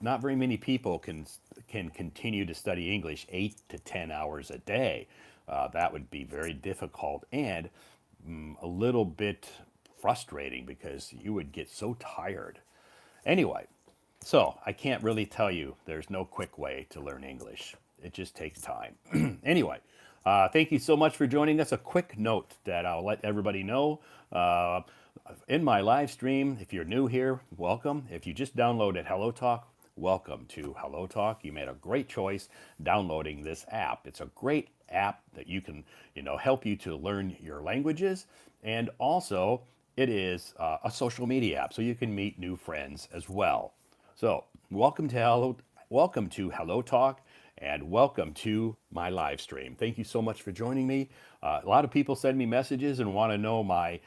not very many people can continue to study English 8 to 10 hours a day. That would be very difficult and a little bit frustrating because you would get so tired. Anyway, so I can't really tell you there's no quick way to learn English. It just takes time. Anyway, thank you so much for joining us. A quick note that I'll let everybody know. Uh, in my live stream, if you're new here, welcome. If you just downloaded Hello Talk, welcome to Hello Talk. You made a great choice downloading this app. It's a great app that you can, help you to learn your languages, and also it is a social media app, so you can meet new friends as well. So, welcome to Hello Talk, and welcome to my live stream. Thank you so much for joining me. A lot of people send me messages and want to know my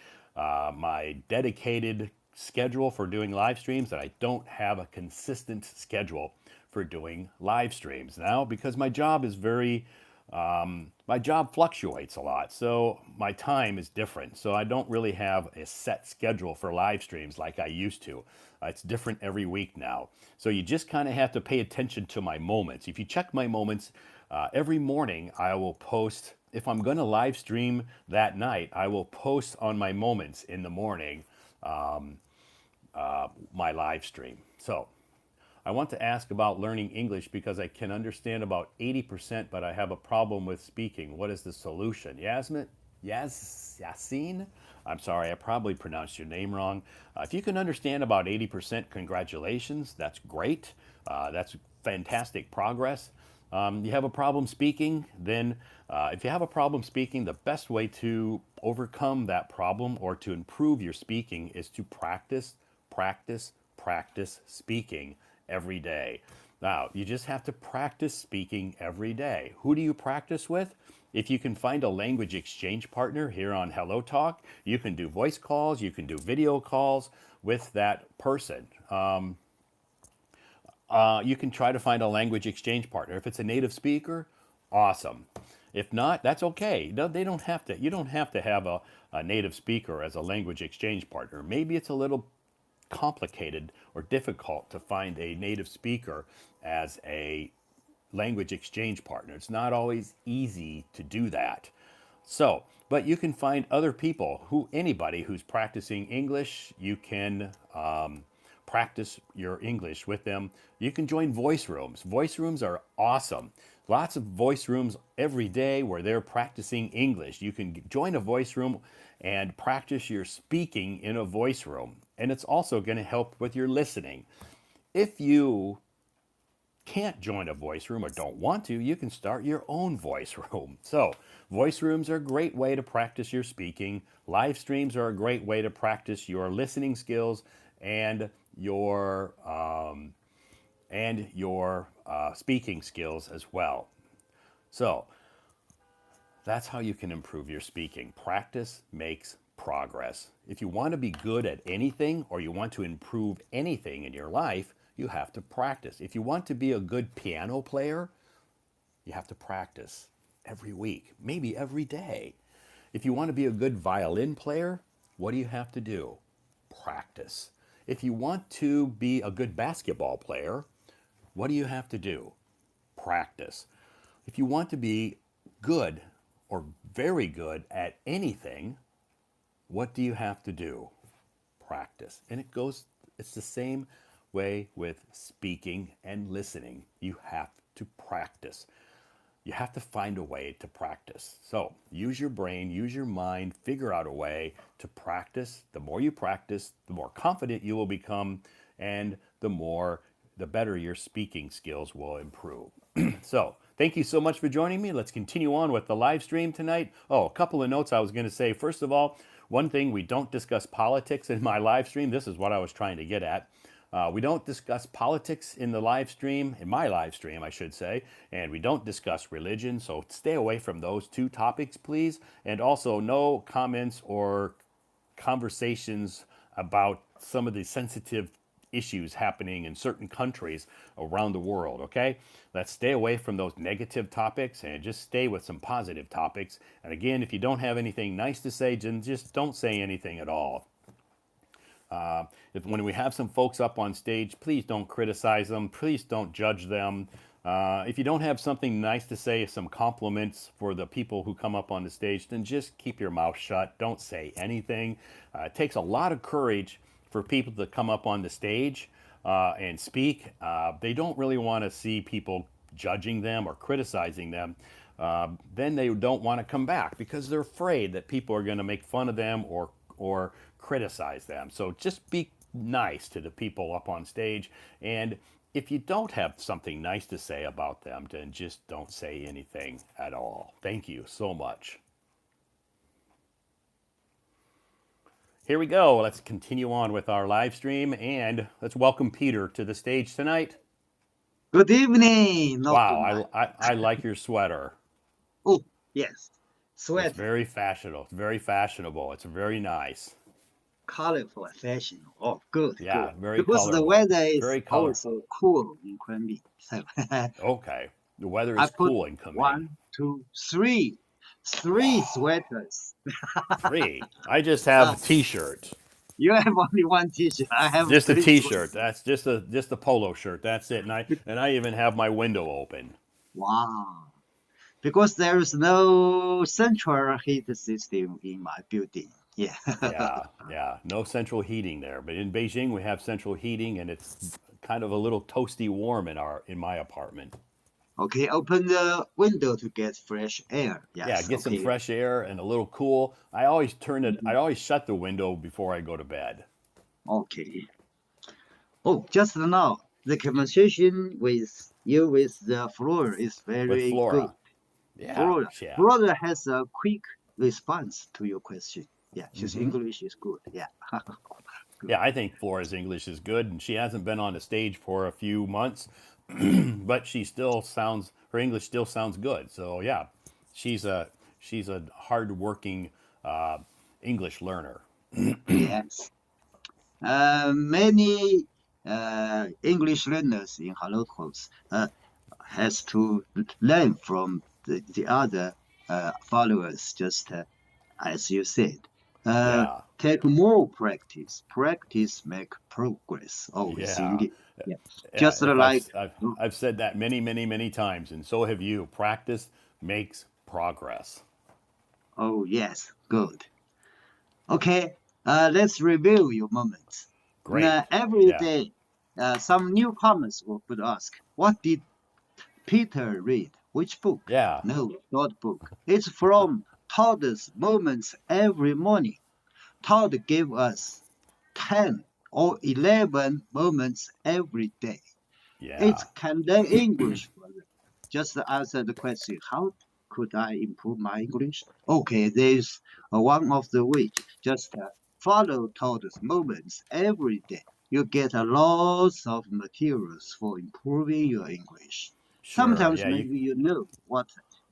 dedicated schedule for doing live streams, and I don't have a consistent schedule for doing live streams now because my job fluctuates a lot, so my time is different. So I don't really have a set schedule for live streams like I used to. It's different every week now. So you just kind of have to pay attention to my moments. If you check my moments, every morning I will post. If I'm going to live stream that night, I will post on my moments in the morning my live stream. So I want to ask about learning English because I can understand about 80%, but I have a problem with speaking. What is the solution? Yassine? I'm sorry, I probably pronounced your name wrong. If you can understand about 80%, congratulations. That's great. That's fantastic progress. You have a problem speaking, then if you have a problem speaking, the best way to overcome that problem or to improve your speaking is to practice, practice, practice speaking every day. Now, you just have to practice speaking every day. Who do you practice with? If you can find a language exchange partner here on Hello Talk, you can do voice calls, you can do video calls with that person. You can try to find a language exchange partner. If it's a native speaker, awesome. If not, that's okay. No, they don't have to. You don't have to have a native speaker as a language exchange partner. Maybe it's a little complicated or difficult to find a native speaker as a language exchange partner. It's not always easy to do that. So, but you can find other people anybody who's practicing English, you can practice your English with them. You can join voice rooms. Voice rooms are awesome. Lots of voice rooms every day where they're practicing English. You can join a voice room and practice your speaking in a voice room. And it's also going to help with your listening. If you can't join a voice room or don't want to, you can start your own voice room. So, voice rooms are a great way to practice your speaking. Live streams are a great way to practice your listening skills and your speaking skills as well. So, that's how you can improve your speaking. Practice makes progress. If you want to be good at anything or you want to improve anything in your life, you have to practice. If you want to be a good piano player, you have to practice every week, maybe every day. If you want to be a good violin player, what do you have to do? Practice. If you want to be a good basketball player, what do you have to do? Practice. If you want to be good or very good at anything, what do you have to do? Practice. And it's the same way with speaking and listening. You have to practice. You have to find a way to practice. So use your brain, use your mind, figure out a way to practice. The more you practice, the more confident you will become, and the better your speaking skills will improve. So thank you so much for joining me. Let's continue on with the live stream tonight. Oh, a couple of notes I was going to say. First of all, one thing, we don't discuss politics in my live stream. This is what I was trying to get at. We don't discuss politics in the live stream, in my live stream, I should say, and we don't discuss religion, so stay away from those two topics, please. And also, no comments or conversations about some of the sensitive issues happening in certain countries around the world, okay? Let's stay away from those negative topics and just stay with some positive topics. And again, if you don't have anything nice to say, then just don't say anything at all. If when we have some folks up on stage, please don't criticize them. Please don't judge them. If you don't have something nice to say, some compliments for the people who come up on the stage, then just keep your mouth shut. Don't say anything. It takes a lot of courage for people to come up on the stage and speak. They don't really want to see people judging them or criticizing them. Then they don't want to come back because they're afraid that people are going to make fun of them or criticize them. So just be nice to the people up on stage. And if you don't have something nice to say about them, then just don't say anything at all. Thank you so much. Here we go. Let's continue on with our live stream and let's welcome Peter to the stage tonight. Good evening. Not too much. Wow, I like your sweater. Oh, yes. It's Sweater. very fashionable. It's very fashionable. It's very nice. Colorful fashion. Oh, good, good. Yeah, very Because the colorful. weather is Very color. also cool in Quimby. So Okay. The weather I is put cool in Kunming. 1, 2, 3. Three sweaters. Three. I just have Uh, a t-shirt. you have only one t-shirt. I have Just a three t-shirt. sweaters. That's just a polo shirt. That's it. And I even have my window open. Wow. Because there is no central heat system in my building. Yeah. Yeah, yeah. No central heating there. But in Beijing we have central heating and it's kind of a little toasty warm in my apartment. Okay, open the window to get fresh air. Yeah, Yes, get some okay. fresh air and a little cool. I always I Mhm. always shut the window before I go to bed. Okay. Oh, just now, the conversation with you with the Flora is With very good. Flora. Yeah, Flora, yeah. Flora has a quick response to your question. Yeah, she's Hmm. English is good. Yeah, good. Yeah, I think Flora's English is good, and she hasn't been on the stage for a few months, but her English still sounds good. So yeah, she's a she's a hardworking uh, English learner. Yes. Many English learners in her locals has to learn from the other followers, just as you said. Yeah, Take more practice. Practice make progress. Always yeah, indeed. Yeah. yeah. Just If like, I've said that many, many, many times, and so have you. Practice makes progress. oh, yes, good. Okay, let's review your moments. Great. Every Yeah, day, some newcomers would ask, what did Peter read? Which book? yeah, No, not book. It's from Todd's Moments every morning. Todd gave us 10 or 11 moments every day. It's yeah. kind of English for them. Just answer the question, how could I improve my English? Okay, there's one of the ways. Just follow Todd's moments every day. You get a lot of materials for improving your English. Sure. Sometimes Yeah, you. maybe you know what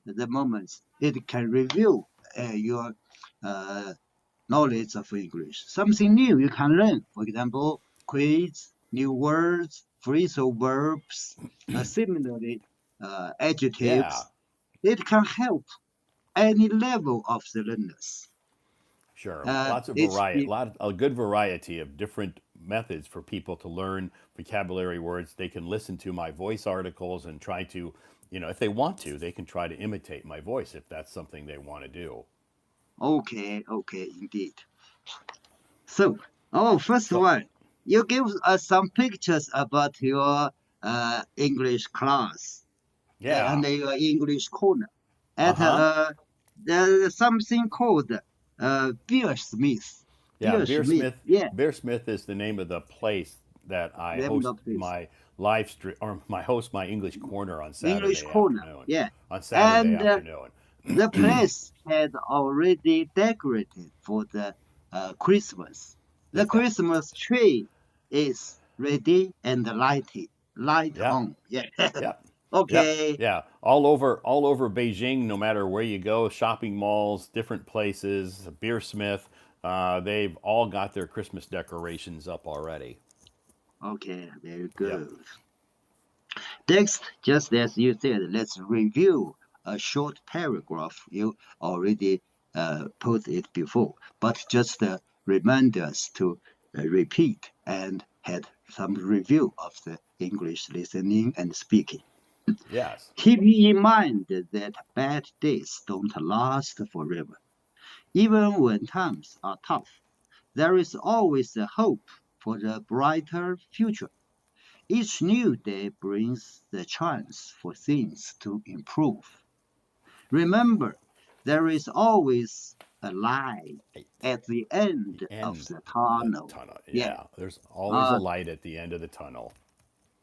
the moments it can review your uh, knowledge of English. Something new you can learn. For example, quiz, new words, phrasal verbs, similarly, Yeah. adjectives. It can help any level of the learners. Sure. Lots of It's variety, a good variety of different methods for people to learn vocabulary words. They can listen to my voice articles and try to, if they want to, they can try to imitate my voice if that's something they want to do. okay, okay, indeed. So, first So, one, you give us some pictures about your English class and yeah. your English corner Uh at huh. there's something called Beer Smith. Yeah. Beer Smith, yeah, Beer Smith is the name of the place that I name host of this. my live stream or my English corner on English Saturday corner, afternoon. yeah. On Saturday And afternoon. the place had already decorated for the Christmas. The Yep. Christmas tree is ready and lighted, light Yep. on. Yeah. Yep. Yep. Okay. Yeah. All over Beijing, no matter where you go, shopping malls, different places, Beersmith, they've all got their Christmas decorations up already. Okay. Very Yep. good. Next, just as you said, let's review a short paragraph. You already put it before, but just remind us to repeat and had some review of the English listening and speaking. Yes. Keep in mind that bad days don't last forever. Even when times are tough, there is always a hope for a brighter future. Each new day brings the chance for things to improve. Remember, there is always a light at the The end of end the of the tunnel. tunnel. Yeah, Yeah. There's always a uh, light at the end of the tunnel.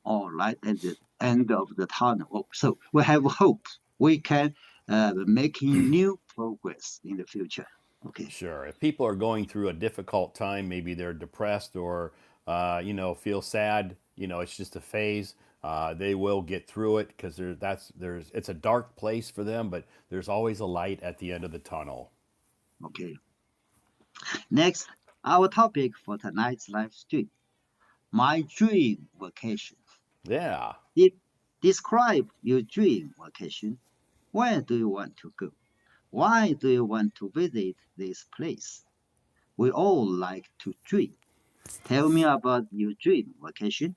all right, at the end of the tunnel. So we have hope. We can making new progress in the future. Okay. Sure. If people are going through a difficult time, maybe they're depressed or, feel sad, it's just a phase. They will get through it because it's a dark place for them, but there's always a light at the end of the tunnel. Okay. Next, our topic for tonight's live stream: my dream vacation. Yeah. De- Describe your dream vacation. Where do you want to go? Why do you want to visit this place? We all like to dream. Tell me about your dream vacation.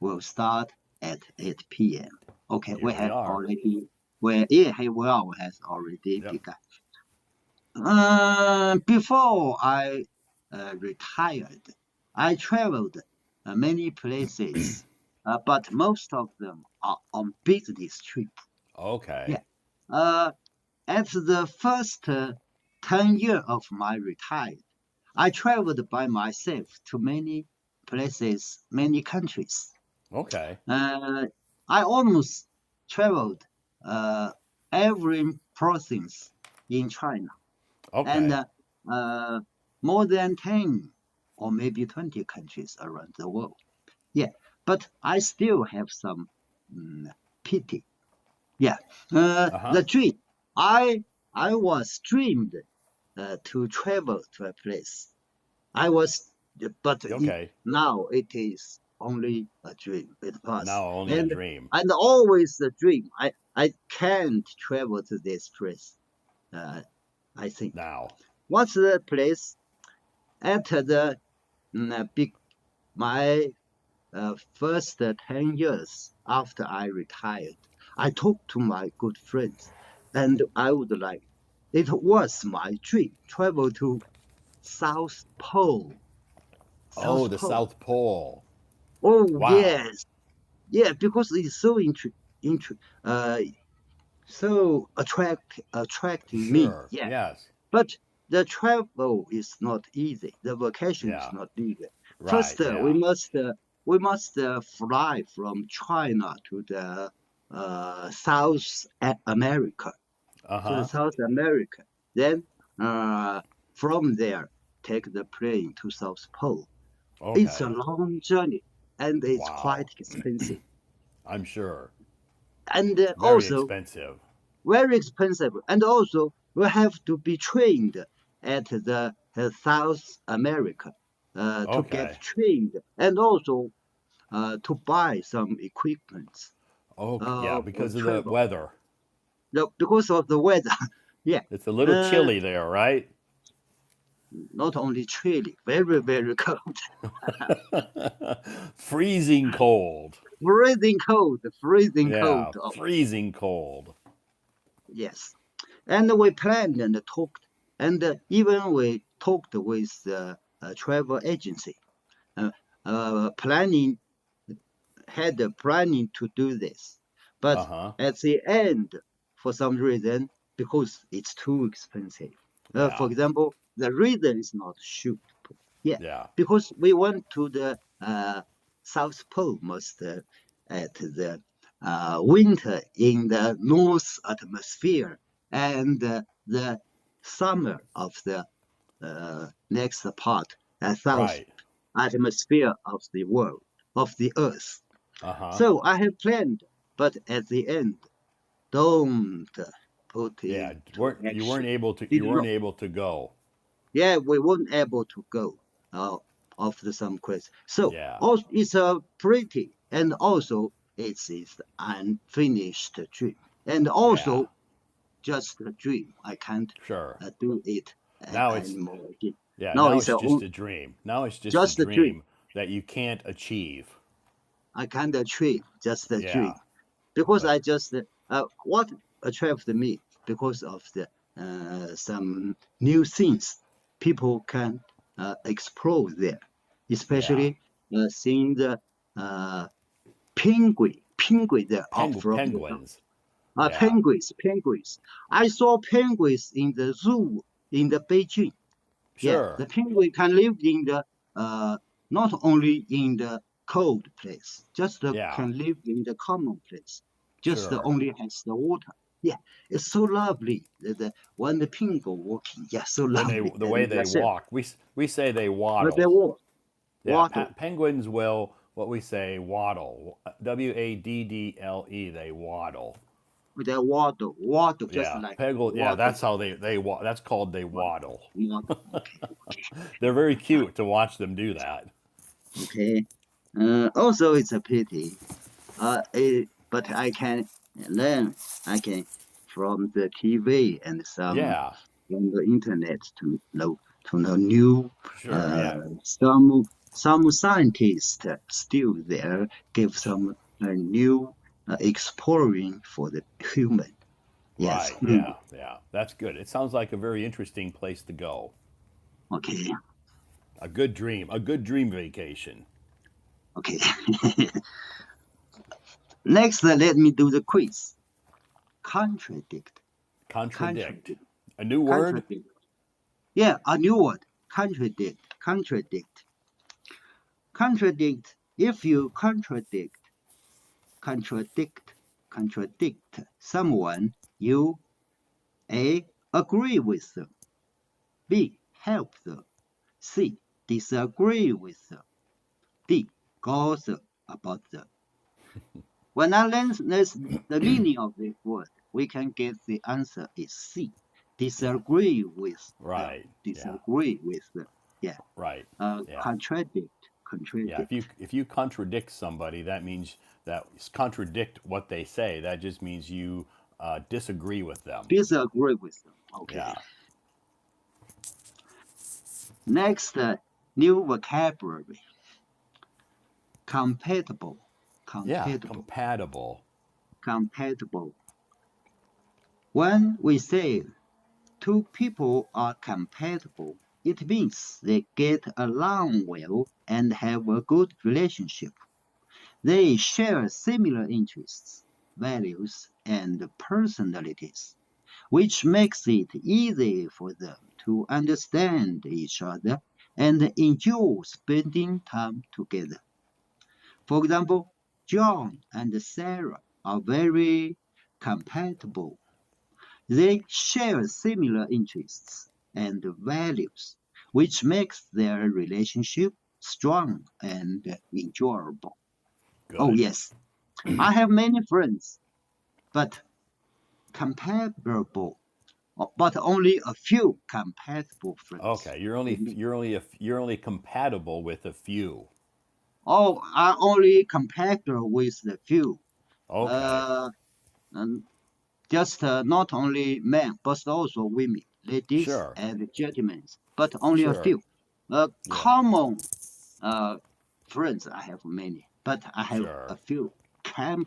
We'll start at 8 p.m. Okay, Here we we have are. already, well, yeah, hey, well, has already Yep. begun. Before I retired, I traveled many places, but most of them are on business trip. Okay. Yeah. Uh, at the first 10 years of my retire, I traveled by myself to many places, many countries. Okay. Uh, I almost traveled uh, every province in China and Okay. uh, more than 10 or maybe 20 countries around the world. Yeah, but I still have some pity. Yeah, Uh huh. the dream. I I was dreamed to travel to a place. I was, but Okay. now it is only a dream. It passed, Now only a and dream. always a dream. I can't travel to this place. Uh, I think. Now. What's the place at the big my first 10 years after I retired? I talked to my good friends, and I would like. It was my dream travel to South Pole. Oh, South the Pole. South Pole. Oh Wow. yes, yeah, because it's so inter- uh, so attracting me. Sure. Yeah, Yes. but the travel is not easy. The vacation is Yeah. not easy. Right. First, Yeah. we must fly from China to the South America, Uh to the huh. South America. Then from there, take the plane to South Pole. It's a Okay. long journey and it's Wow. quite expensive. I'm sure. And Very also expensive. very expensive. And also, we have to be trained at the South America to get Okay. trained and also to buy some equipment Okay. Yeah, for because of the travel. weather. No, because of the weather. Yeah. It's a little Uh, chilly there, right? Not only chilly, very, very cold. Freezing cold. Freezing cold, freezing Yeah, cold. Oh, freezing cold. yes. And we planned and talked, and even we talked with a travel agency, uh, planning had a planning to do this, Uh but huh. at the end, for some reason, because it's too expensive. Yeah. For example, the reason is not suitable. Yeah, Yeah. because we went to the South Pole most at the winter in the North atmosphere and the summer of the next part, South Right. atmosphere of the world, of the Earth. Uh huh. So I have planned, but at the end, don't put Yeah. into You weren't action. able to. Did You weren't not. able to go. Yeah, we weren't able to go uh, after some quest. So Yeah. also, it's a pretty, and also it's unfinished dream, and Yeah. also just a dream. I can't Sure. do it Now it's anymore again. Yeah, Now now it's it's just a dream. Now it's just a just a dream. dream that you can't achieve. I can't achieve, just a Yeah, dream. Because but I just what attracted me because of the some new things people can explore there, yeah, especially seeing the uh, penguin there out from the penguins. Yeah, penguins. I saw penguins in the zoo in the Beijing. Yeah, sure. the penguin can live in the not only in the cold place, just Yeah, can live in the common place, just sure. only has the water. Yeah, it's so lovely. When the penguin walking, yeah, so When lovely. the way And they that's it. walk, we say they But they waddle. walk, Yeah, waddle, penguins will what we say waddle. Waddle. They waddle. they waddle, just Yeah, like penguin. Yeah, water. that's how they That's called they Waddle, waddle. waddle. Okay, okay, They're very cute to watch them do that. okay. Also, it's a pity. But I can learn. I can from the TV and some Yeah, from the internet to know new sure. uh, Yeah, some scientists still there give some new exploring for the human. Yes. right. Yeah, yeah. That's good. It sounds like a very interesting place to go. Okay. A good dream vacation. Okay. Next, let me do the quiz. Contradict. Contradict. Contradict. A new word? Contradict. Yeah, a new word. Contradict. Contradict. Contradict. If you contradict, contradict someone, you A. Agree with them. B. Help them. C. Disagree with them. D. Gossip about them. When I learn this, the meaning of this word, we can get the answer is C. Yeah. Disagree with them. Right. Yeah. Disagree with them. Yeah. Right. Yeah. Contradict. Yeah. Contradict. If you contradict somebody, that means that contradict what they say. That just means you disagree with them. Disagree with them. Okay. Yeah. Next, new vocabulary. Compatible. Yeah. Compatible. Compatible. Compatible. When we say two people are compatible, it means they get along well and have a good relationship. They share similar interests, values, and personalities, which makes it easy for them to understand each other and enjoy spending time together. For example, John and Sarah are very compatible. They share similar interests and values, which makes their relationship strong and enjoyable. Oh, Good. yes, I have many friends, but compatible, but only a few compatible friends. Okay. You're only compatible with a few. Oh, I only compatible with the few. Okay. Uh, and just not only men, but also women, ladies Sure. and gentlemen, but only a Sure. few. Yeah. Common uh, friends, I have many, but I have a Sure. few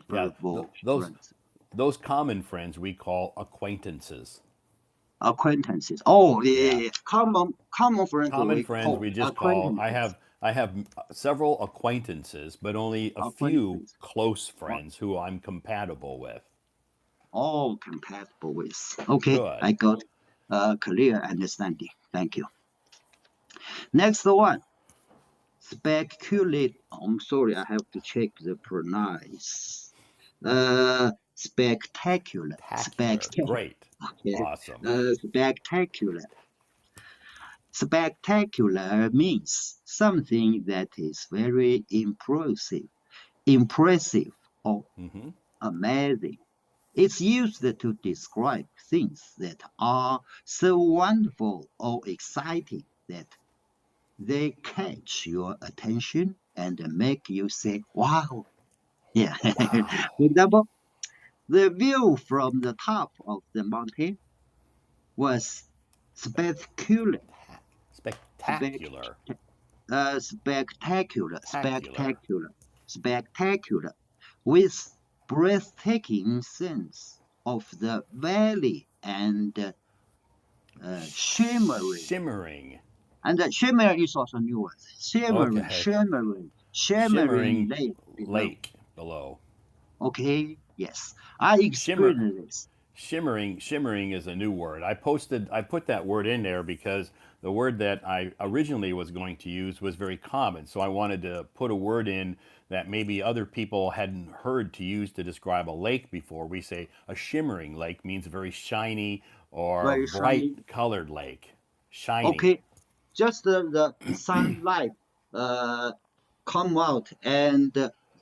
Yeah. comparable friends, Those common friends we call acquaintances. acquaintances. Oh, yeah, yeah, Yeah. yeah. Common friends Common we friends call we just call acquaintances. I have several acquaintances, but only a few Acquaintances. close Oh, friends who I'm compatible with. all compatible with. Okay, Good. I got a clear understanding. Thank you. Next one. Speculate. I'm sorry, I have to check the pronounce. Spectacular. Tacular. Spectacular. Great. Okay. Awesome. Spectacular. Spectacular means something that is very impressive, or Hmm. amazing. It's used to describe things that are so wonderful or exciting that they catch your attention and make you say, wow. Yeah. For Wow. example, the view from the top of the mountain was spectacular. spec, Spectacular. spectacular, Tacular. spectacular, spectacular, with breathtaking sense of the valley and shimmering. Shimmering. And shimmering is also new word. Shimmering, Okay. shimmering, shimmering Shimmering lake below. lake below. Okay, yes, I Shimmer. experienced this. Shimmering is a new word. I put that word in there because the word that I originally was going to use was very common. So I wanted to put a word in that maybe other people hadn't heard to use to describe a lake before. We say a shimmering lake means a very shiny or Very bright shiny. colored lake. Shiny. Okay, just the sunlight uh, come out and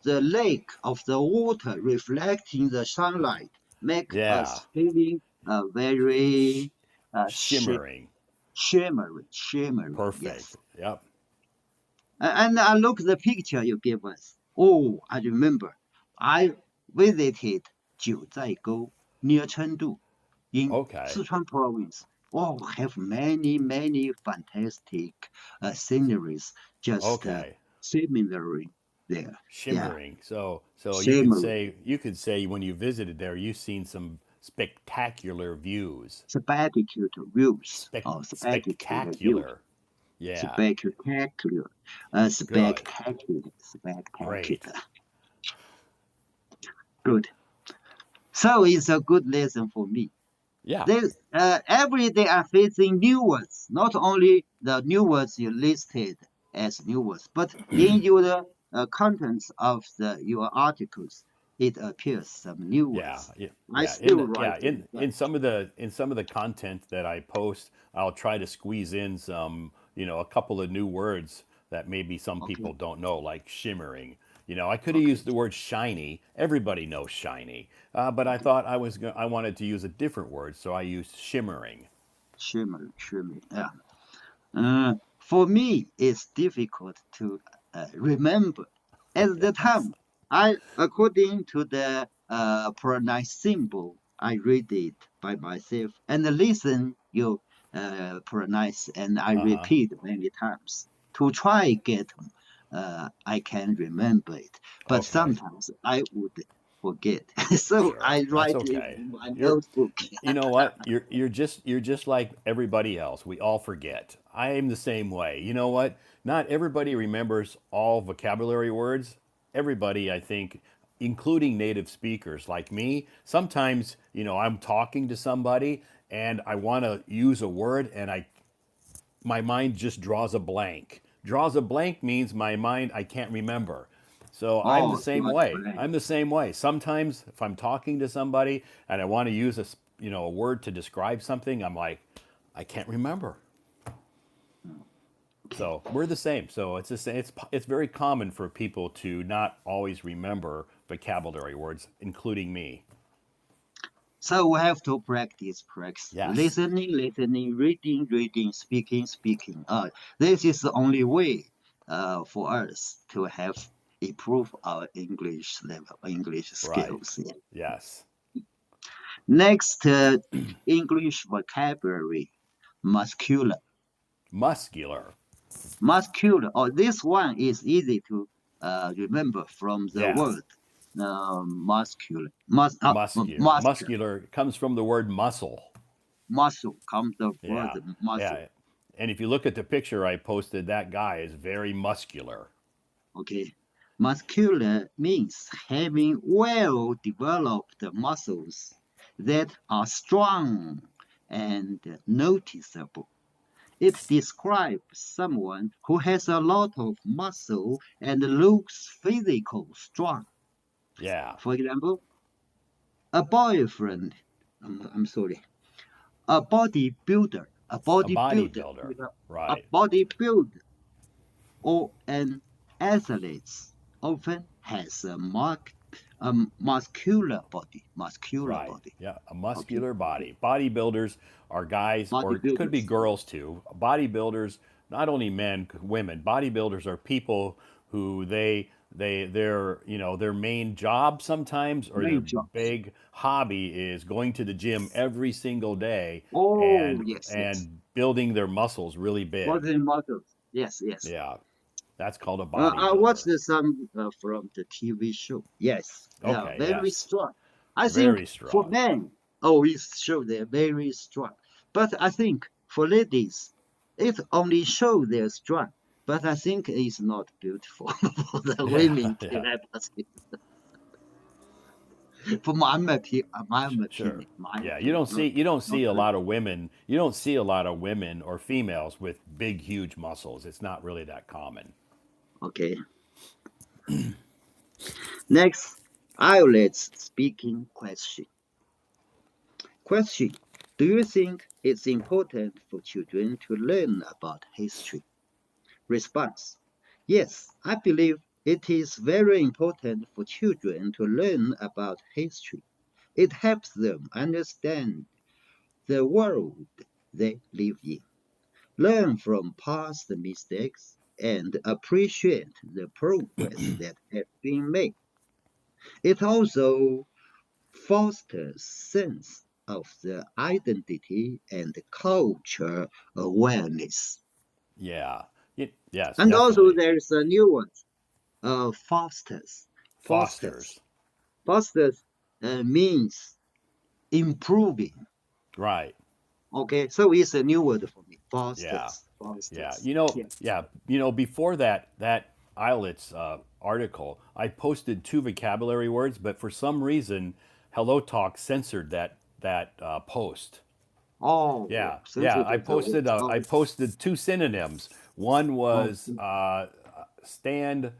the lake of the water reflecting the sunlight make Yeah. us feeling Sh- very shimmering. shimmering. Perfect. Yes. Yep. And I look at the picture you gave us. Oh, I remember. I visited Jiuzhaigou near Chengdu in Okay. Sichuan province. Oh, have many fantastic sceneries just Okay. similarly there. Yeah, Shimmering. So shimmering, you could say when you visited there, you've seen some spectacular views. spectacular views. Oh, spectacular views. Spectacular. Yeah. Spectacular, Good. Great. spectacular. Good. So it's a good lesson for me. Yeah. Every day I'm facing new words, not only the new words you listed as new words, but in your contents of your articles, it appears some new Yeah. words. Yeah. I Yeah. still write them In down. some of the content that I post, I'll try to squeeze in some, a couple of new words that maybe some Okay, people don't know, like shimmering. I could have okay, used the word shiny. Everybody knows shiny, but I okay. thought I wanted to use a different word, so I used shimmering. Shimmer. Yeah. For me, it's difficult to remember. At the Yes. time, according to the pronounced symbol, I read it by myself and listen you pronounce, and I Uh huh. repeat many times to try get. I can remember it, but Okay. sometimes I would forget. So Sure. I That's write it okay. in my You're notebook. You know what? You're just like everybody else. We all forget. I am the same way. You know what? Not everybody remembers all vocabulary words. Everybody, I think, including native speakers like me, sometimes, I'm talking to somebody and I want to use a word and I my mind just draws a blank. Draws a blank means my mind I can't remember. So I'm the Oh, same God way. bless. I'm the same way. Sometimes if I'm talking to somebody and I want to use a word to describe something, I'm like, I can't remember. Okay. So we're the same. So it's very common for people to not always remember vocabulary words, including me. So we have to practice, Yes. listening, reading, speaking. This is the only way for us to have improve our English level, English Right. skills. Yeah. Yes. Next, English vocabulary, muscular, Muscular. muscular. Oh, this one is easy to remember from the Yeah. word muscular. Muscular. Muscular comes from the word muscle. Muscle comes the word Yeah, muscle. yeah. And if you look at the picture I posted, that guy is very muscular. Okay. Muscular means having well developed muscles that are strong and noticeable. It describes someone who has a lot of muscle and looks physical strong. Yeah, For example, a boyfriend, I'm sorry, a bodybuilder, a a bodybuilder, bodybuilder. a Right, bodybuilder or an athlete often has a muscular right. body. Yeah, a Okay, muscular okay. body. Bodybuilders are guys, or it could be Bodybuilders. girls too. Bodybuilders, not only men, women. Bodybuilders are people who their main job sometimes, or their Main jobs. big hobby is going to the gym every single day Oh, and yes, yes. and building their muscles really big. Modern models. Yes, yes. Yeah, that's called a I watched bodybuilder. some from the TV show. Yes, they are Okay, very yes, strong. I think very for strong. men, oh, it show they're very strong. But I think for ladies, it only show they're strong. But I think it's not beautiful for the Yeah, women yeah, telepathy. For my sure. opinion, my Yeah, opinion, not you don't not see a really. lot of women. You don't see a lot of women or females with big, huge muscles. It's not really that common. Okay. Next, eyelets speaking question. Question: do you think it's important for children to learn about history? Response: yes, I believe it is very important for children to learn about history. It helps them understand the world they live in, learn from past mistakes, and appreciate the progress that has been made. It also fosters sense of the identity and culture awareness. Yeah. Yes, And also definitely. there is a new one, fosters. Fosters. Fosters. Fosters means improving. Right. Okay, so it's a new word for me. Yeah. Fosters. Yeah. Fosters. Yes. Before that IELTS article, I posted two vocabulary words, but for some reason, Hello Talk censored that post. Oh, Yeah, yeah. censored the words. I Oh, posted two synonyms. One oh, was stand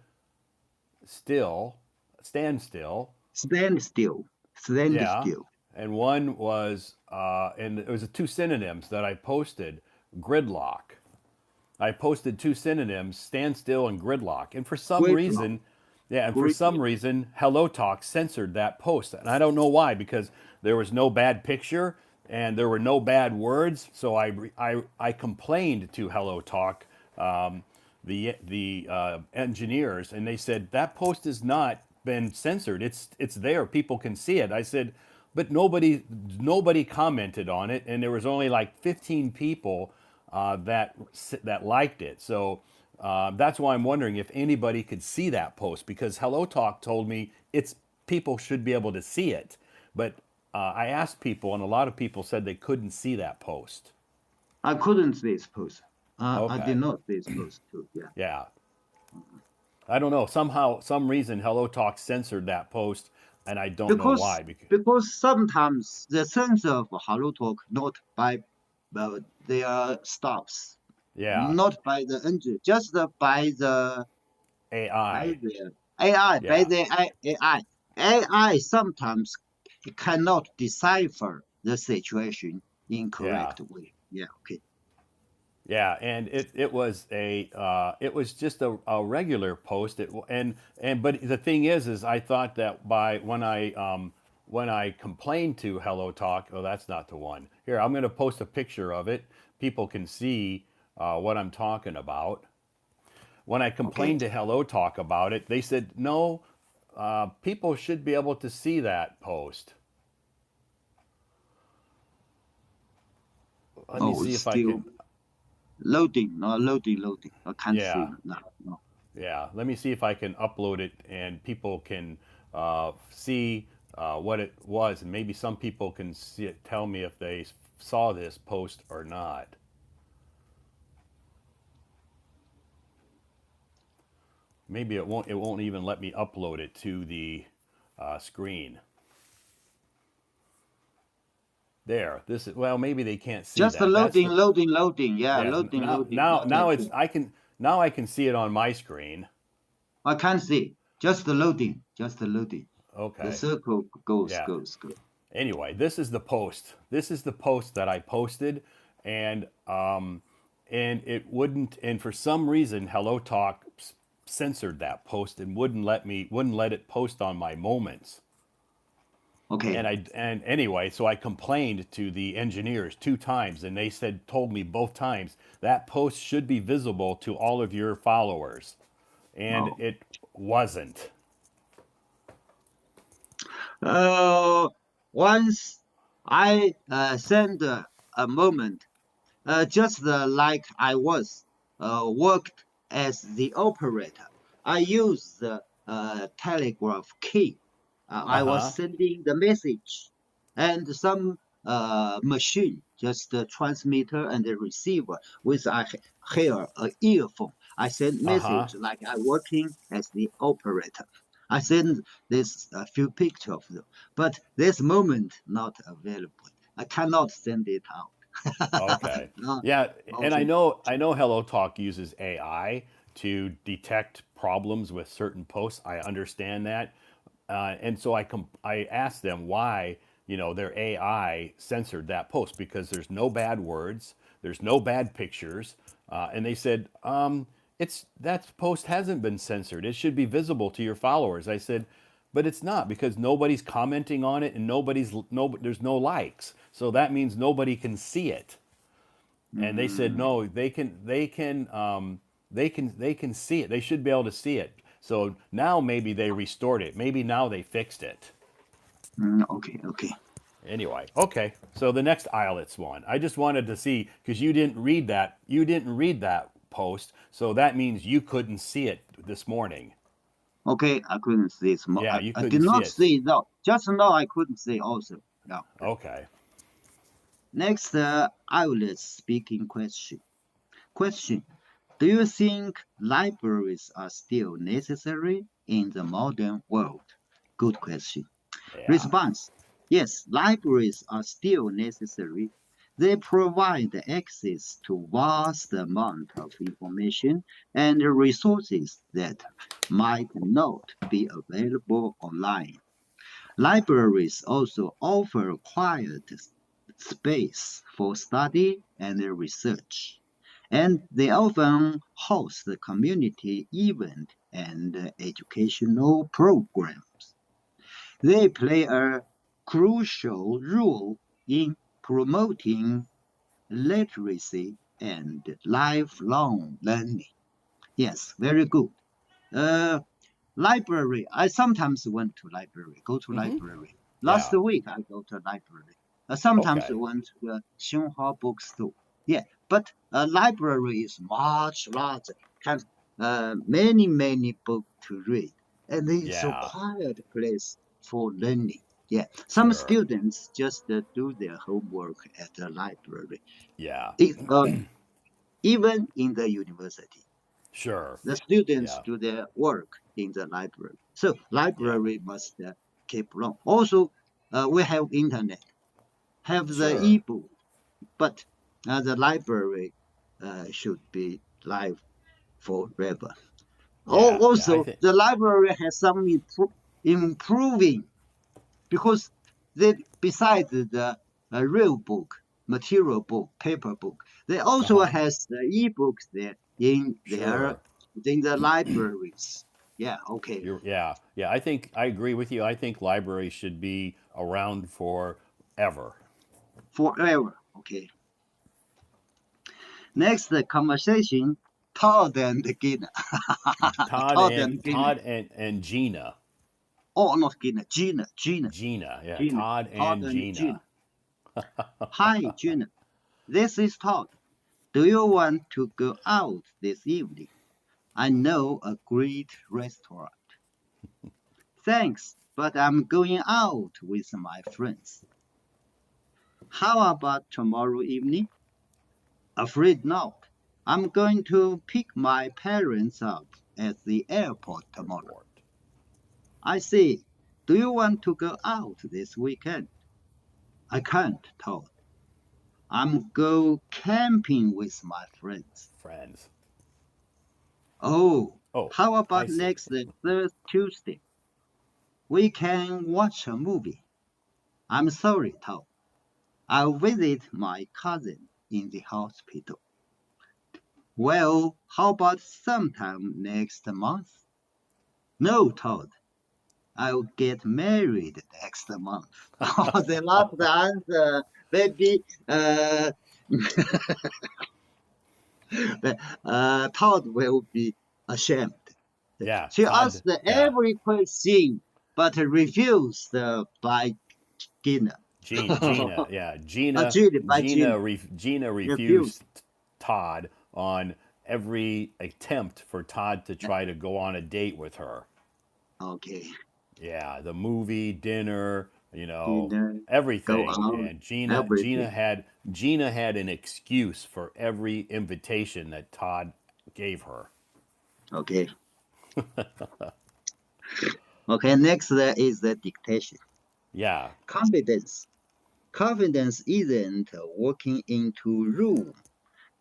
still, stand still. stand still. Stand Yeah, still. and one was and it was two synonyms that I posted. Gridlock. I posted two synonyms, standstill and gridlock. And for some Gridlock. reason, yeah, and for some Gridlock. reason, Hello Talk censored that post. And I don't know why, because there was no bad picture and there were no bad words. So I complained to Hello Talk, the engineers, and they said that post has not been censored. It's there. People can see it. I said, but nobody commented on it, and there was only like 15 people that liked it. So that's why I'm wondering if anybody could see that post, because Hello Talk told me it's people should be able to see it, but I asked people, and a lot of people said they couldn't see that post. I couldn't see his post. I did Okay, not see his post too. Yeah. yeah, I don't know. Somehow, some reason, Hello Talk censored that post, and I don't know Because why. Because, because sometimes the sense of Hello Talk not by their staffs, yeah, not by the engine, just by AI, the AI, by yeah, the AI. AI sometimes cannot decipher the situation in yeah. correct way. Yeah, okay. Yeah, and it was just a regular post. And but the thing is I thought that by when I complained to Hello Talk, oh, that's not the one. Here, I'm going to post a picture of it. People can see what I'm talking about. When I Okay. complained to Hello Talk about it, they said no. People should be able to see that post. Let me Oh, see it's if I still can. loading, no, loading. I can't see Yeah, it now. No. Yeah, let me see if I can upload it and people can see what it was, and maybe some people can see it, tell me if they saw this post or not. Maybe it won't. It won't even let me upload it to the screen. There. This is well. Maybe they can't see Just the that. That's loading, the loading, loading. Yeah, yes. loading, loading. Not Now it's actually. I can now I can see it on my screen. I can't see. Just the loading. Just the loading. The Okay. circle goes, Yeah. goes, goes. Anyway, this is the post. This is the post that I posted, and it wouldn't. And for some reason, Hello Talk censored that post and wouldn't let it post on my moments. Okay. And anyway, so I complained to the engineers two times, and they told me both times that post should be visible to all of your followers, and Oh. wasn't? Once I sent a moment, just like I was worked as the operator. I used the telegraph key. Uh I was huh. sending the message, and some machine, just the transmitter and the receiver, with I hear a earphone. I send Uh huh. message like I working as the operator. I send this a few picture of them, but this moment not available. I cannot send it out. Okay. No, Yeah, and okay. I know HelloTalk uses AI to detect problems with certain posts. I understand that, and so I asked them why their AI censored that post because there's no bad words, there's no bad pictures, and they said it's that post hasn't been censored. It should be visible to your followers. I said, but it's not because nobody's commenting on it and there's no likes. So that means nobody can see it. And they said Mm, no, they can see it. They should be able to see it. So now maybe they restored it. Maybe now they fixed it. okay, okay. Anyway, okay. So the next IELTS one, I just wanted to see because you didn't read that. You didn't read that post, so that means you couldn't see it this morning. Okay, I couldn't see it. Yeah, you I couldn't did see not it. see it now. Just now I couldn't see also. Yeah, okay. Okay. Next, I will speaking question. Question. Do you think libraries are still necessary in the modern world? Good question. Yeah. Response. Yes, libraries are still necessary. They provide access to vast amount of information and resources that might not be available online. Libraries also offer quiet space for study and research, and they often host community events and educational programs. They play a crucial role in promoting literacy and lifelong learning. Yes, very good. Uh, Library. I sometimes went to library, go to Mm-hmm. library. Last Yeah. week I go to library. Sometimes I Okay. went to the Xinhua bookstore. Yeah, but a library is much larger, can many books to read, and it's a Yeah. quiet place for learning. Yeah, some Sure. students just do their homework at the library. Yeah. It, even in the university. Sure. The students Yeah. do their work in the library. So Yeah. library must keep long. Also, we have internet, have the Sure. ebook, but the library should be live forever. Yeah. Yeah. I Also, think. the library has some improving because they besides the real book, material book, paper book, they Uh also huh. has the ebooks there in their Sure. within the libraries. Yeah, okay, Yeah. I think I agree with you. I think libraries should be around forever. forever. Okay. Next, the conversation. Todd and Gina. Todd and Gina. Todd and Gina. Oh, not Gina. Gina. Gina. Gina. Yeah. Gina. Todd Todd and and Gina. Gina. Hi, Gina. This is Todd. Do you want to go out this evening? I know a great restaurant. Thanks, but I'm going out with my friends. How about tomorrow evening? Afraid not. I'm going to pick my parents up at the airport tomorrow. Airport. I see. Do you want to go out this weekend? I can't, Todd. I'm go camping with my friends. Friends. Oh, Oh, how I about see. next Thursday, Tuesday? We can watch a movie. I'm sorry, Todd. I'll visit my cousin in the hospital. Well, how about sometime next month? No, Todd. I'll get married next month. Oh, they love the answer. Maybe Todd will be ashamed. Yeah, She Todd. asked Yeah, every question, but refused by Gina. Gina. Yeah, Gina. Judy, by Gina, Gina refused. refused Todd on every attempt for Todd to try to go on a date with her. Okay, Yeah, the movie, dinner, Gina, go everything. out, And Gina everything. had an excuse for every invitation that Todd gave her. Okay, okay. Next, there is the dictation. Yeah, Confidence. Confidence isn't walking into room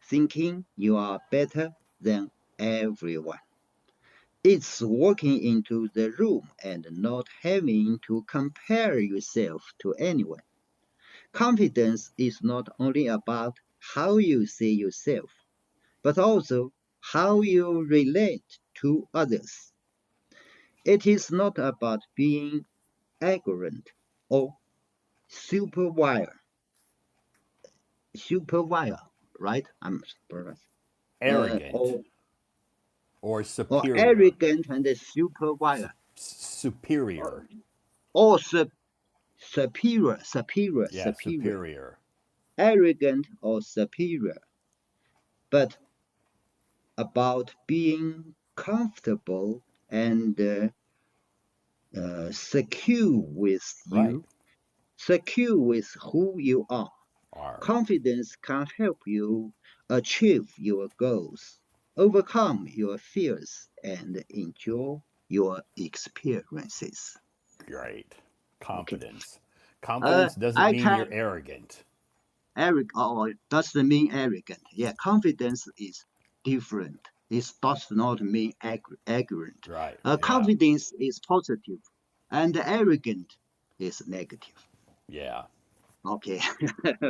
thinking you are better than everyone. It's walking into the room and not having to compare yourself to anyone. Confidence is not only about how you see yourself, but also how you relate to others. It is not about being arrogant or superwire, superwire, right? I'm surprised. arrogant Or or or superior. arrogant and superwire, or, Superior. or superior, superior, Yeah, superior, superior. arrogant or superior, but about being comfortable and secure with Right. you, secure with who you are. Are. Confidence can help you achieve your goals, overcome your fears, and enjoy your experiences. Great. Okay. Confidence. Confidence doesn't I mean can you're arrogant. doesn't mean arrogant. Yeah, confidence is different. It does not mean arrogant. Right. Yeah. Confidence is positive, and arrogant is negative. Yeah. Okay.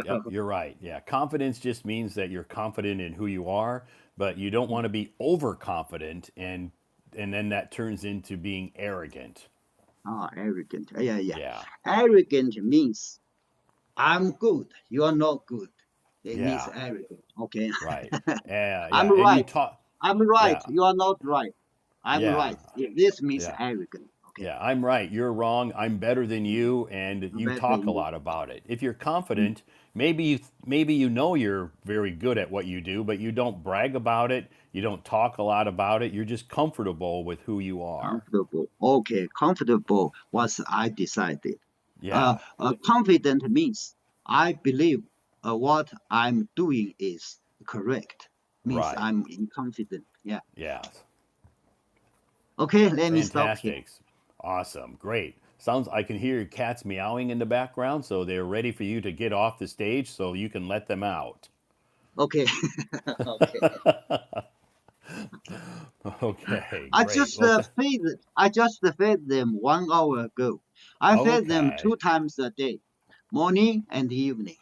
Yep, you're right. Yeah, confidence just means that you're confident in who you are, but you don't want to be overconfident and then that turns into being arrogant. Arrogant. Yeah, yeah. Yeah. Arrogant means I'm good. You are not good. It means Yeah. arrogant. Okay. Right. Yeah, I'm yeah. And you right. talk I'm right. yeah. You are not right. I'm Yeah. right. This means Yeah. arrogant. Okay. Yeah, I'm right. You're wrong. I'm better than you, and I'm you better talk than a you. lot about it. If you're Mm. confident, maybe you know you're very good at what you do, but you don't brag about it. You don't talk a lot about it. You're just comfortable with who you are. Comfortable. Okay. Comfortable was I decided. Yeah. Confident means I believe what I'm doing is correct. Means Right. I'm in confident. Yeah. Yes. Okay. Let me stop here. Fantastic. Awesome. Great. Sounds I can hear your cats meowing in the background, so they're ready for you to get off the stage so you can let them out. Okay. Okay. Okay, I great. just fed. I just fed them 1 hour ago. I fed them Okay. 2 times a day, morning and evening.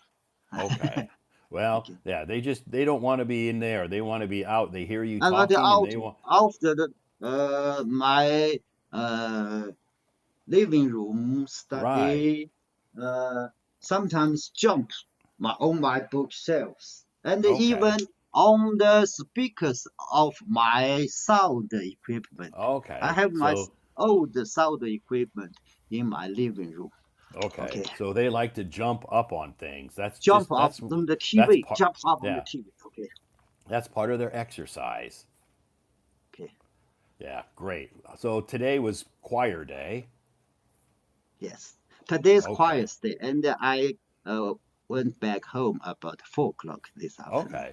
Okay. Well, Okay. yeah, they don't want to be in there. They want to be out. They hear you I got talking and out they want after the my uh living room right. study. Uh, sometimes jump on my bookshelves and Okay. even on the speakers of my sound equipment. I Okay. have my So old sound equipment in my living room. okay. Okay. So they like to jump up on things. Jump up on the That's TV. part Jump up on the yeah. TV. Okay. That's part of their exercise. Okay. Yeah, great. So today was choir day. Yes. Today's Okay. quiet day, and I went back home about 4 o'clock this afternoon. Okay.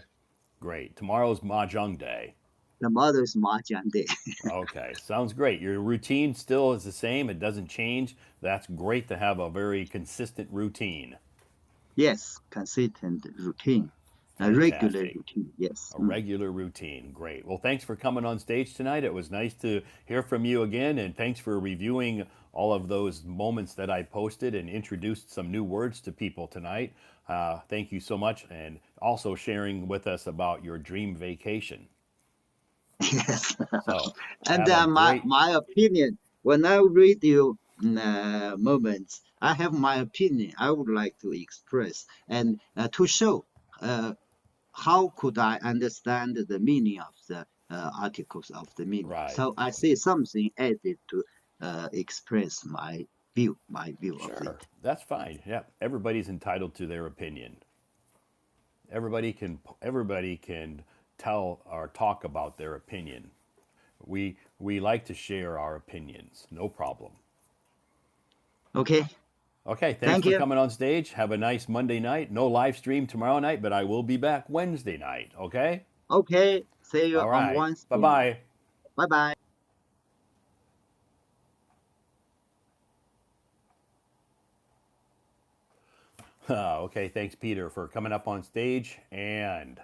Great. Tomorrow's mahjong day. The mother's mahjong day. Okay, sounds great. Your routine still is the same, it doesn't change. That's great to have a very consistent routine. Yes, consistent routine, a regular Fantastic. routine. Yes. A regular routine. Great. Well, thanks for coming on stage tonight. It was nice to hear from you again, and thanks for reviewing all of those moments that I posted and introduced some new words to people tonight. Thank you so much, and also sharing with us about your dream vacation. Yes. So, And have a great, my opinion, when I read your moments, I have my opinion. I would like to express and to show how could I understand the meaning of the articles of the meaning. Right. So I say something added to express my view of Sure. it. That's fine. Yeah. Everybody's entitled to their opinion. Everybody can tell or talk about their opinion. We like to share our opinions. No problem. Okay, Okay, thanks thank for you. coming on stage. Have a nice Monday night. No live stream tomorrow night, but I will be back Wednesday night. Okay? Okay, see you All on right. Bye Wednesday night. bye. Bye bye. Okay, thanks, Peter, for coming up on stage and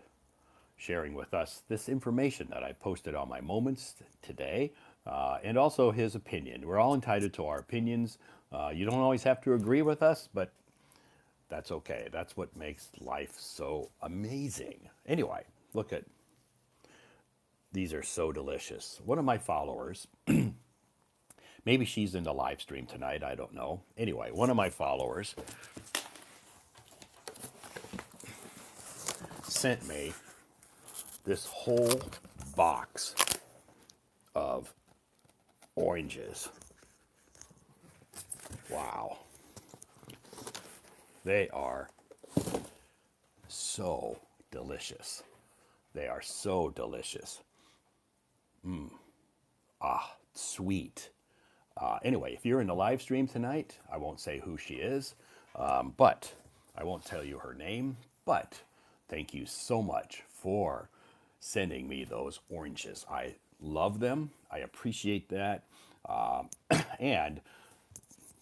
sharing with us this information that I posted on my moments today, and also his opinion. We're all entitled to our opinions. You don't always have to agree with us, but that's okay. That's what makes life so amazing. Anyway, look at these are so delicious. One of my followers, maybe she's in the live stream tonight, I don't know. Anyway, one of my followers sent me this whole box of oranges. Wow. They are so delicious. They are so delicious. Sweet. Anyway, if you're in the live stream tonight, I won't say who she is, but I won't tell you her name. But thank you so much for sending me those oranges. I love them. I appreciate that. And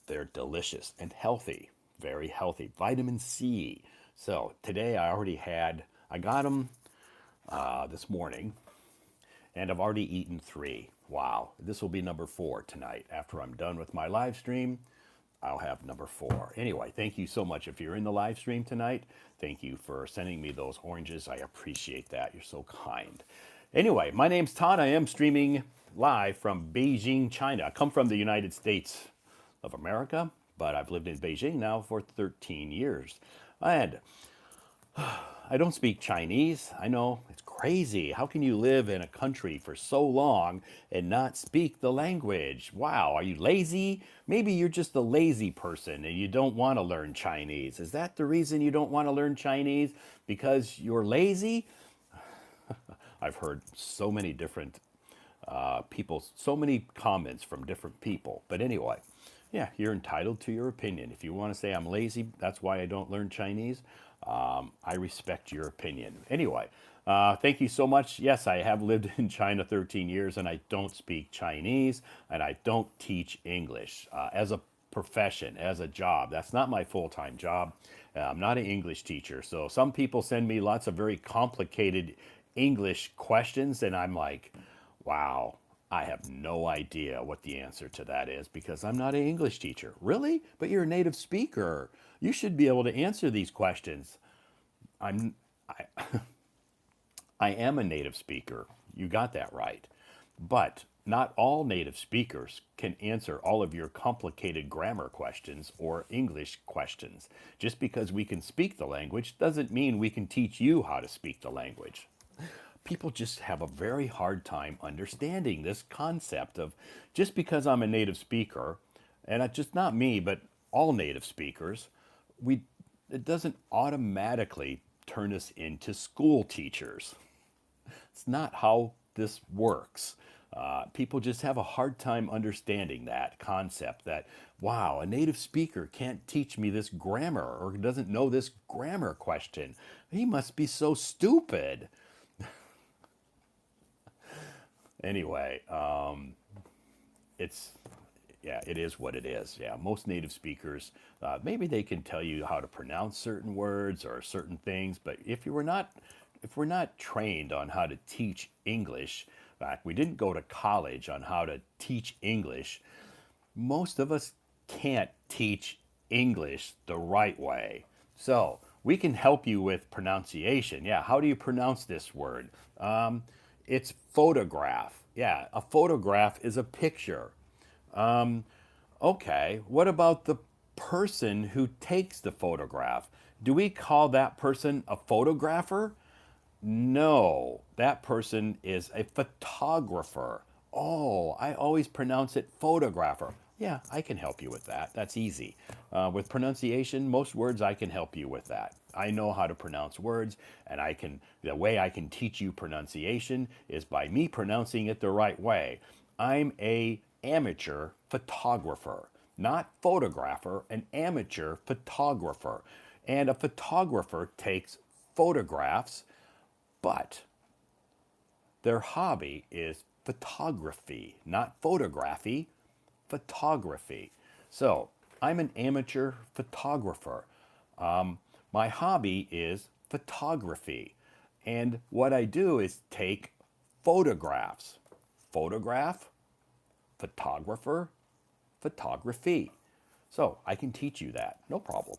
they're delicious and healthy, very healthy. Vitamin C. So today I got them this morning, and I've already eaten 3. Wow, this will be number 4 tonight. After I'm done with my live stream, I'll have number 4. Anyway, thank you so much. If you're in the live stream tonight, thank you for sending me those oranges. I appreciate that. You're so kind. Anyway, my name's Todd. I am streaming live from Beijing, China. I come from the United States of America, but I've lived in Beijing now for 13 years. And I don't speak Chinese. I know it's crazy. How can you live in a country for so long and not speak the language? Wow, are you lazy? Maybe you're just a lazy person and you don't want to learn Chinese. Is that the reason you don't want to learn Chinese? Because you're lazy? I've heard so many different people, so many comments from different people. But anyway, yeah, you're entitled to your opinion. If you want to say I'm lazy, that's why I don't learn Chinese. I respect your opinion. Anyway, thank you so much. Yes, I have lived in China 13 years and I don't speak Chinese and I don't teach English as a profession, as a job. That's not my full time job. I'm not an English teacher. So some people send me lots of very complicated English questions, and I'm like, wow, I have no idea what the answer to that is because I'm not an English teacher. Really? But you're a native speaker. You should be able to answer these questions. I'm I am a native speaker. You got that right. But not all native speakers can answer all of your complicated grammar questions or English questions. Just because we can speak the language doesn't mean we can teach you how to speak the language. People just have a very hard time understanding this concept of just because I'm a native speaker, and it's just not me, but all native speakers, we it doesn't automatically turn us into school teachers. It's not how this works. People just have a hard time understanding that concept that, wow, a native speaker can't teach me this grammar or doesn't know this grammar question. He must be so stupid. Anyway, it's yeah, it is what it is. Yeah, most native speakers, maybe they can tell you how to pronounce certain words or certain things, but if we're not trained on how to teach English, we didn't go to college on how to teach English. Most of us can't teach English the right way. So we can help you with pronunciation. Yeah, how do you pronounce this word? It's photograph. Yeah, a photograph is a picture. Okay, what about the person who takes the photograph? Do we call that person a photographer? No, that person is a photographer. Oh, I always pronounce it photographer. Yeah, I can help you with that. That's easy. With pronunciation, most words I can help you with that. I know how to pronounce words, and the way I can teach you pronunciation is by me pronouncing it the right way. I'm a amateur photographer, not photographer, an amateur photographer. And a photographer takes photographs, but their hobby is photography, not photography, photography. So I'm an amateur photographer. My hobby is photography. And what I do is take photographs. Photograph, photographer, photography. So I can teach you that, no problem.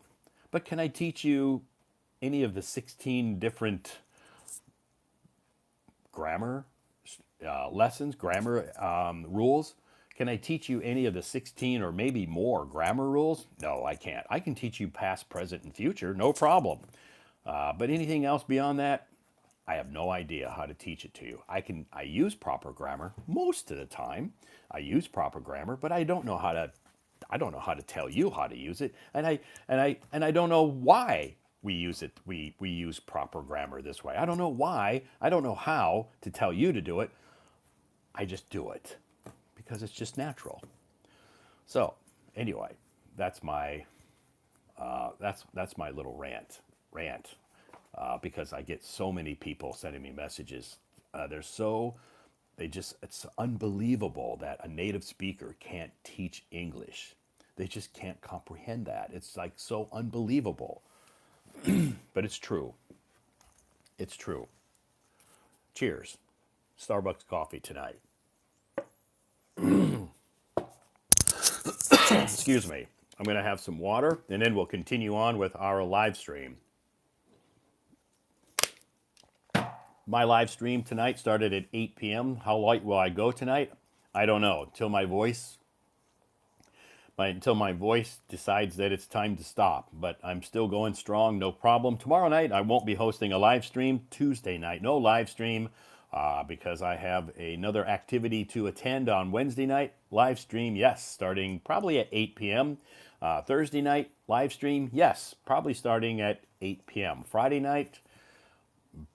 But can I teach you any of the 16 different grammar lessons, grammar rules? Can I teach you any of the 16 or maybe more grammar rules? No, I can't. I can teach you past, present, and future, no problem. But anything else beyond that, I have no idea how to teach it to you. I use proper grammar most of the time. I use proper grammar, but I don't know how to tell you how to use it. And I don't know why we use it. We use proper grammar this way. I don't know why. I don't know how to tell you to do it. I just do it because it's just natural. So, anyway, that's my that's my little rant because I get so many people sending me messages. They're so they just it's unbelievable that a native speaker can't teach English. They just can't comprehend that. It's like so unbelievable, but it's true. It's true. Cheers. Starbucks coffee tonight. Excuse me. I'm going to have some water and then we'll continue on with our live stream. My live stream tonight started at 8 p.m. How late will I go tonight? I don't know. Until my voice decides that it's time to stop. But I'm still going strong, no problem. Tomorrow night I won't be hosting a live stream. Tuesday night, no live stream because I have another activity to attend on Wednesday night. Live stream, yes, starting probably at 8 p.m. Thursday night, live stream, yes, probably starting at 8 p.m. Friday night,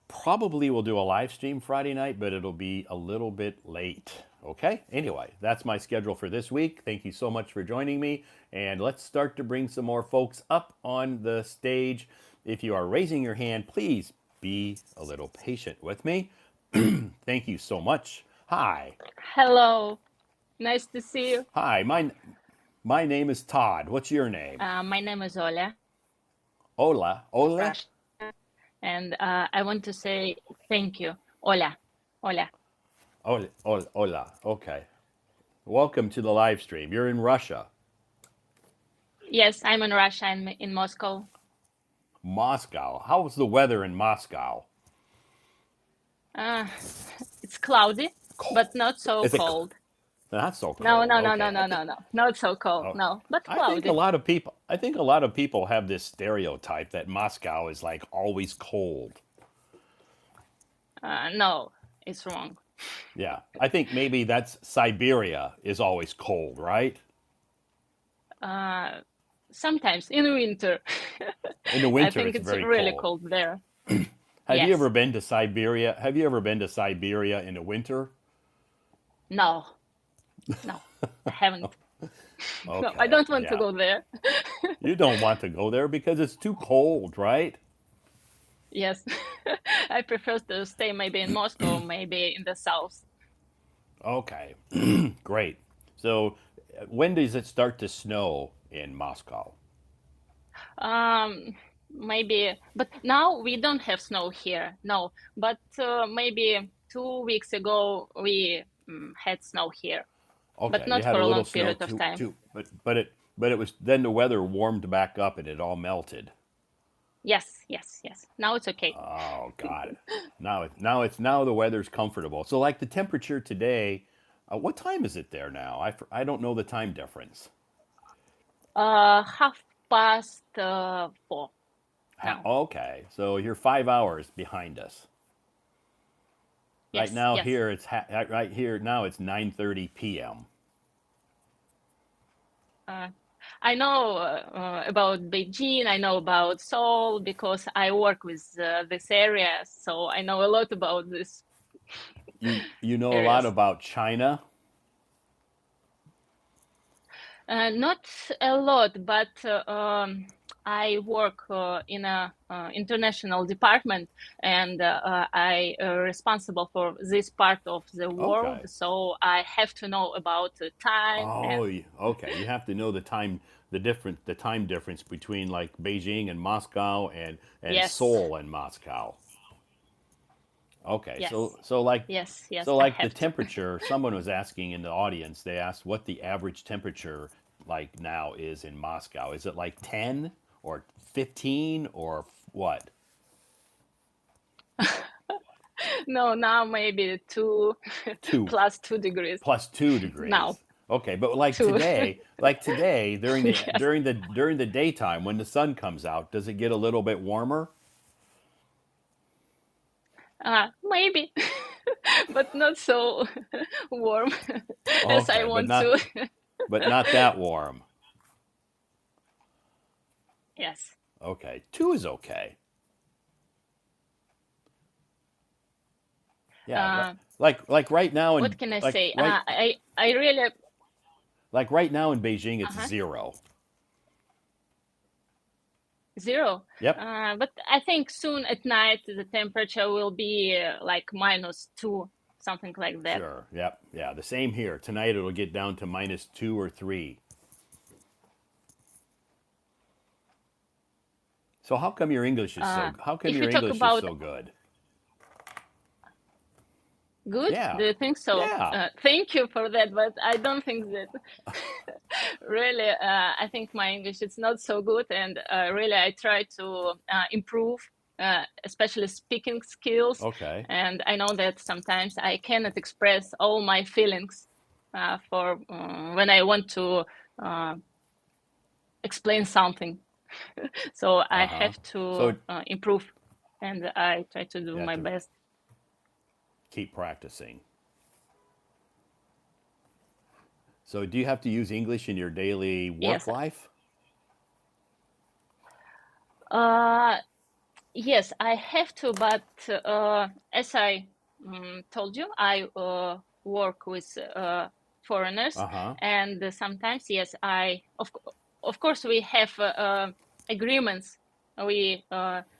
probably will do a live stream Friday night, but it'll be a little bit late. Okay? Anyway, that's my schedule for this week. Thank you so much for joining me. And let's start to bring some more folks up on the stage. If you are raising your hand, please be a little patient with me. Thank you so much. Hi. Hello, nice to see you. Hi. My name is Todd. What's your name? My name is Oля, Ola. Ole? Russia, and I want to say thank you. Ola, Ola. Ola. Okay. Welcome to the live stream. You're in Russia. Yes, I'm in Russia. I'm in Moscow. Moscow. How's the weather in Moscow? Uh, it's cloudy, but not so Is it cold. not so No, cold? no, no, no, Okay. no, no, no, not so cold. Oh, No, but I think a cloudy. lot of people. I think a lot of people have this stereotype that Moscow is like always cold. No, it's wrong. Yeah, I think maybe that's Siberia is always cold, right? Uh, Sometimes in winter, In the I winter, think it's it's very really cold. cold there. Have you Yes. ever been to Siberia? Have you ever been to Siberia in the winter? No, no, I haven't. No, I Okay, don't want to yeah. go there. You don't want to go there because it's too cold, right? Yes, I prefer to stay maybe in Moscow, maybe in the south. Okay, great. So, when does it start to snow in Moscow? Um, Maybe, but now we don't have snow here. No, but maybe 2 weeks ago we had snow here, but Okay, you not had for a a little long snow period of too, time. but it was then the weather warmed back up and it all melted. Yes, yes, yes. Now it's okay. Oh, got it. Now the weather's comfortable. So like the temperature today, what time is it there now? I don't know the time difference. 4:30 now. Okay, so you're 5 hours behind us. Right Yes, now yes. here right here now it's 9:30 p.m. Uh, I know about Beijing. I know about Seoul because I work with this area, so I know a lot about these You know a lot areas. about China. Not a lot, but I work in a international department, and I responsible for this part of the world. Okay. So I have to know about time Oh, and okay. You have to know the time difference between like Beijing and Moscow and yes, Seoul and Moscow. Okay, yes, yes. so I like the have to. temperature, someone was asking in the audience, they asked what the average temperature like now is in Moscow. Is it like 10 or 15 or what? No, now maybe two 2 plus 2 degrees plus 2 now. degrees. Okay, but Two. like today Yes. during the daytime when the sun comes out, does it get a little bit warmer? Maybe, but not so warm as I Okay, want to. but not that warm. Yes. Okay, 2 is okay. Yeah, Uh, like right now what in can I like say? right I really. like right now in Beijing it's Uh-huh. 0. Zero. Yep. But I think soon at night the temperature will be like -2, something like that. Sure. Yep. Yeah, the same here. Tonight it'll get down to -2 or 3. So how come If we your talk English is about so good? good, Yeah. do you think so? Yeah. Thank you for that, but I don't think that. Really, I think my English is not so good, and really I try to improve, especially speaking skills. Okay. And I know that sometimes I cannot express all my feelings for when I want to uh, explain something. So I Uh-huh. have So to improve, and I try to do you have my to best. keep practicing. So do you have to use English in your daily work Yes. life? Uh, Yes, I have to, but as I told you, I work with foreigners, Uh-huh. and sometimes, yes, of course we have agreements. We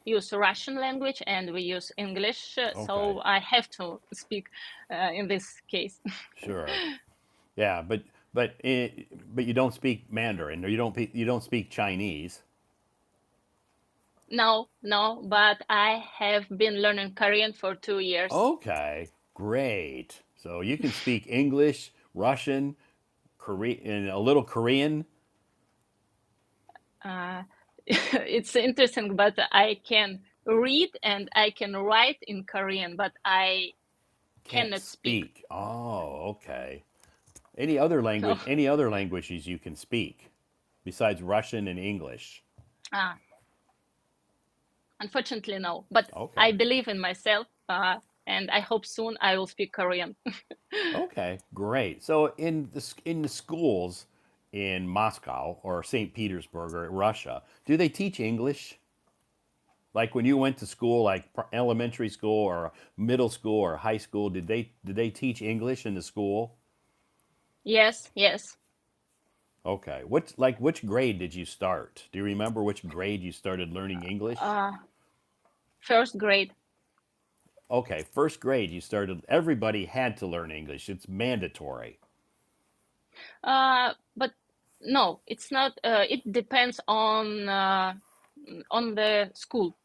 use Russian language and we use English, Okay. so I have to speak in this case. Sure. Yeah, but you don't speak Mandarin or you don't speak Chinese. No, no, but I have been learning Korean for 2 years. Okay, great. So you can speak English, Russian, Korean, and a little Korean. Uh, it's interesting, but I can read and I can write in Korean, but I Can't cannot speak. speak. Oh, okay. No, Any other languages you can speak besides Russian and English? uh, unfortunately, no. But I Okay. believe in myself, and I hope soon I will speak Korean. Okay, great. So in the schools in Moscow or St. Petersburg or Russia, do they teach English? Like when you went to school, like elementary school or middle school or high school, did they teach English in the school? Yes, yes. Okay. Which grade did you start? Do you remember which grade you started learning English? Uh, First grade. Okay, first grade you started. Everybody had to learn English. It's mandatory. But no, it's not. It depends on the school.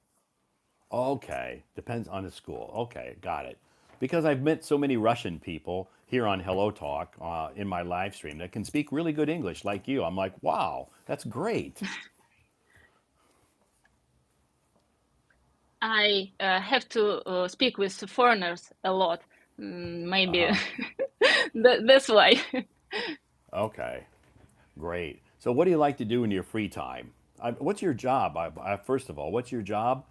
Okay, depends on the school. Okay, got it. Because I've met so many Russian people here on Hello Talk in my live stream that can speak really good English like you. I'm like, wow, that's great. I have to speak with foreigners a lot. Uh Maybe huh. that's why. Okay, great. So, what do you like to do in your free time? What's your job? First of all, what's your job?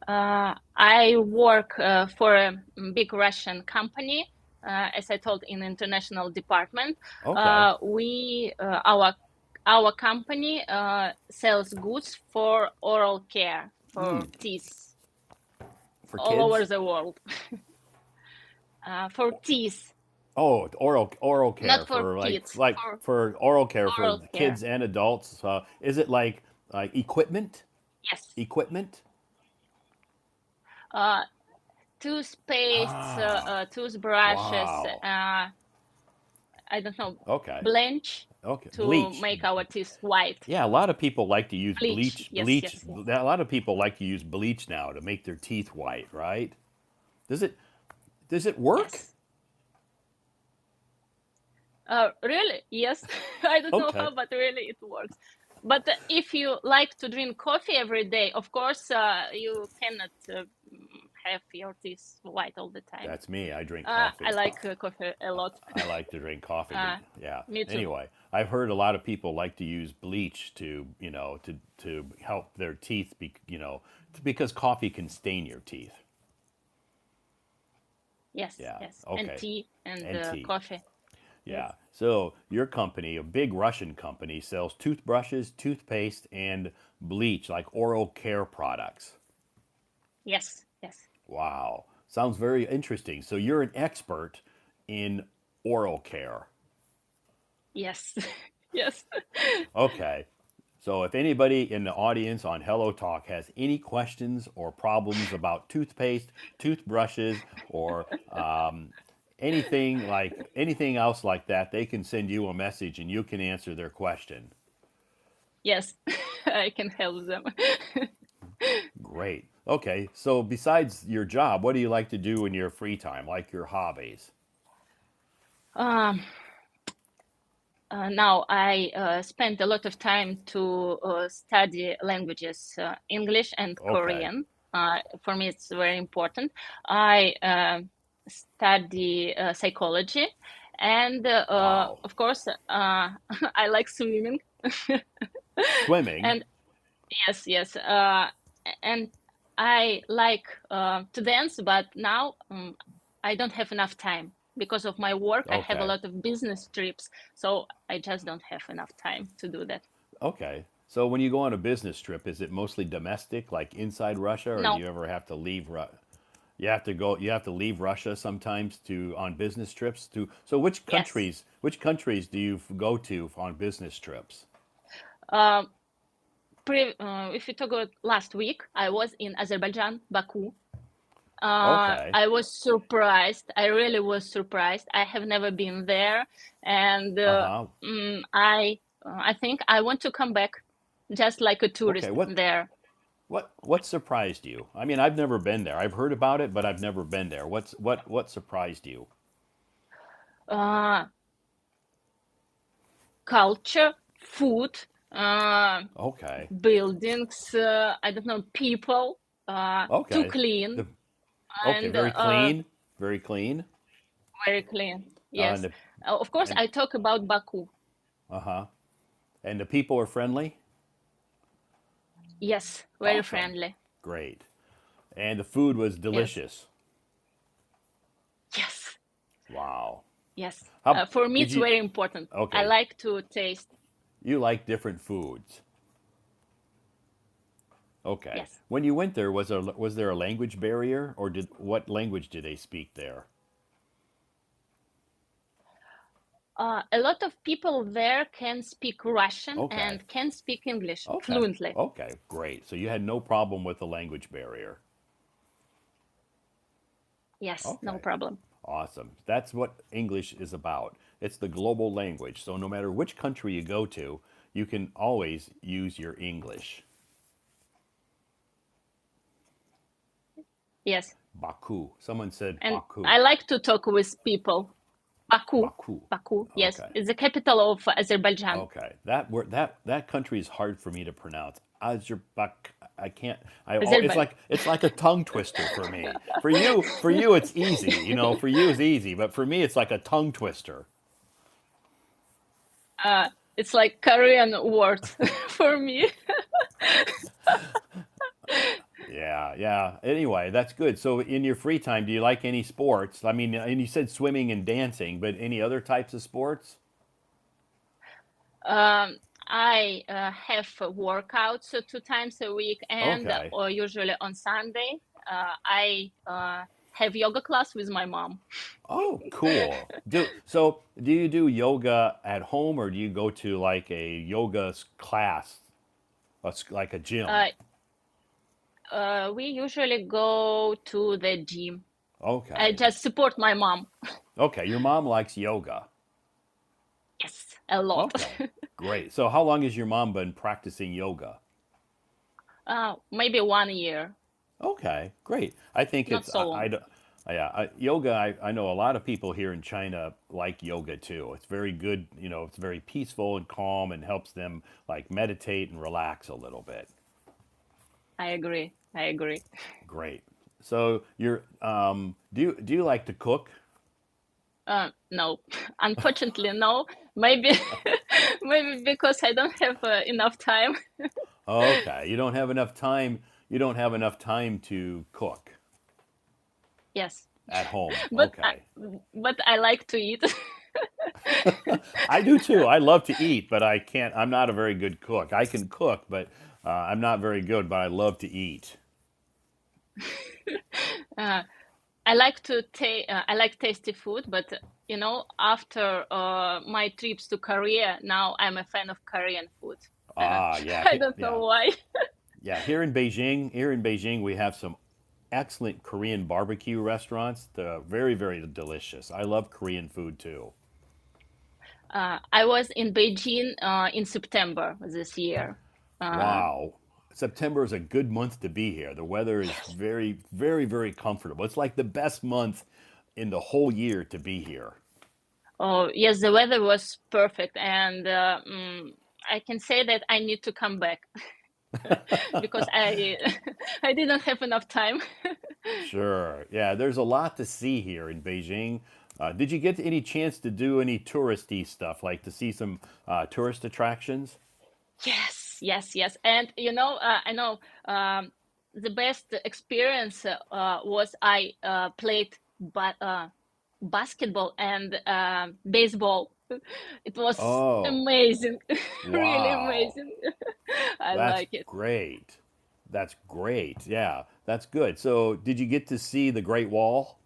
I work for a big Russian company, as I told, in international department. Okay. We our company sells goods for oral care for teeth For all over kids? the world. For teeth, Oh, oral care not for for kids, for for oral care for oral the care. kids and adults. Is it like equipment? Yes. Equipment? Uh, Toothpaste, Ah, toothbrushes, wow. I don't know, Okay. blanch Okay. to Bleach. make our teeth white. Yeah, a lot of people like to use Bleach. bleach. Yes, Bleach. yes, yes. A lot of people like to use bleach now to make their teeth white, right? Does it does it work? Yes. Really? Yes. I don't know Okay. how, but really it works. But if you like to drink coffee every day, of course, you cannot have your teeth white all the time. That's me. I drink I coffee. like coffee a lot. I like to drink coffee. uh, Yeah. Me too. Anyway, I've heard a lot of people like to use bleach to, to help their teeth be, because coffee can stain your teeth. Yes, Yeah. yes. And Okay. tea and And tea. coffee. Yes. Yeah. So your company, a big Russian company, sells toothbrushes, toothpaste, and bleach, like oral care products. Yes, yes, Wow. Sounds very interesting. So you're an expert in oral care. yes, yes. Okay. So if anybody in the audience on Hello Talk has any questions or problems about toothpaste, toothbrushes, or anything else like that, they can send you a message and you can answer their question. Yes, I can help them. Great. Okay. So besides your job, what do you like to do in your free time, like your hobbies? Um, Now I spend a lot of time to study languages, English and Okay. Korean. For me, it's very important. I study psychology, and Wow. of course, I like swimming. Swimming. And yes, yes, and I like to dance, but now I don't have enough time because of my work. I have a Okay. lot of business trips, so I just don't have enough time to do that. Okay. So when you go on a business trip, is it mostly domestic, like inside Russia, or do No, you ever have to leave? You have to go. You have to leave Russia sometimes to on business trips. To so yes. which countries do you go to on business trips? Um, if you talk about last week, I was in Azerbaijan, Baku. Okay. I was surprised. I really was surprised. I have never been there, and Uh huh. I think I want to come back, just like a Okay. tourist there. What surprised you? I mean, I've never been there. I've heard about it, but I've never been there. What surprised you? Uh, Culture, food, uh, Okay. buildings. I don't know, people. Too Okay. clean The okay. and Very clean. Very clean. very clean. And Yes, the, of course. and I talk about Baku. uh huh. And the people are friendly. Yes, very Awesome. friendly. Great. And the food was Yes, delicious. yes, Wow. yes. How For me, did it's you? very important. I Okay, like to taste. you like different foods. Okay. Yes. When you went there, was there a language barrier, or did what language did they speak there? A lot of people there can speak Russian Okay. and can speak English Okay. fluently. Okay. Great. So you had no problem with the language barrier. Yes, no Okay. problem. Awesome. That's what English is about. It's the global language. So no matter which country you go to, you can always use your English. Yes. Baku. Someone said And Baku. I like to talk with people. Baku, Baku. Baku, yes, Okay. it's the capital of Azerbaijan. Okay. That word that country is hard for me to pronounce. Azerbak. I can't. Azerbaijan. It's like a tongue twister for me. For you it's easy. For you it's easy, but for me it's like a tongue twister. It's like Korean word for me. Yeah. Yeah, yeah. Anyway, that's good. So, in your free time, do you like any sports? I mean, and you said swimming and dancing, but any other types of sports? Um, I have workouts 2 times a week, and Okay. or usually on Sunday, I have yoga class with my mom. Oh, cool. Do you do yoga at home or do you go to like a yoga class, like a gym? Uh, we usually go to the gym. I Okay. just support my mom. Okay, your mom likes yoga. Yes, a lot. Okay. Great. So how long has your mom been practicing yoga? Maybe 1 year, Okay, great. I think not it's so I long. don't- yeah, yoga. I know a lot of people here in China like yoga too. It's very good. It's very peaceful and calm and helps them like meditate and relax a little bit. I agree. I agree. Great. So do you like to cook? No, unfortunately, no. Maybe, maybe because I don't have enough time. Okay, you don't have enough time. You don't have enough time to cook Yes, at home. but I, Okay. but I like to eat. I do too. I love to eat, but I can't. I'm not a very good cook. I can cook, but I'm not very good. But I love to eat. Uh, I like to I like tasty food, but after my trips to Korea, now I'm a fan of Korean food. Uh, Ah, yeah, I don't know yeah, why. yeah. Here in Beijing, we have some excellent Korean barbecue restaurants. They're very, very delicious. I love Korean food too. I was in Beijing in September this year. Uh, Wow. September is a good month to be here. The weather is very, very, very comfortable. It's like the best month in the whole year to be here. oh, yes, the weather was perfect, and I can say that I need to come back because I I didn't have enough time. Sure. Yeah, there's a lot to see here in Beijing. Did you get any chance to do any touristy stuff, like to see some tourist attractions? Yes, yes, yes. And I know the best experience was I played basketball and baseball. It was Oh, amazing, really wow. amazing. I That's like it. great. That's great. Yeah, that's good. So, did you get to see the Great Wall?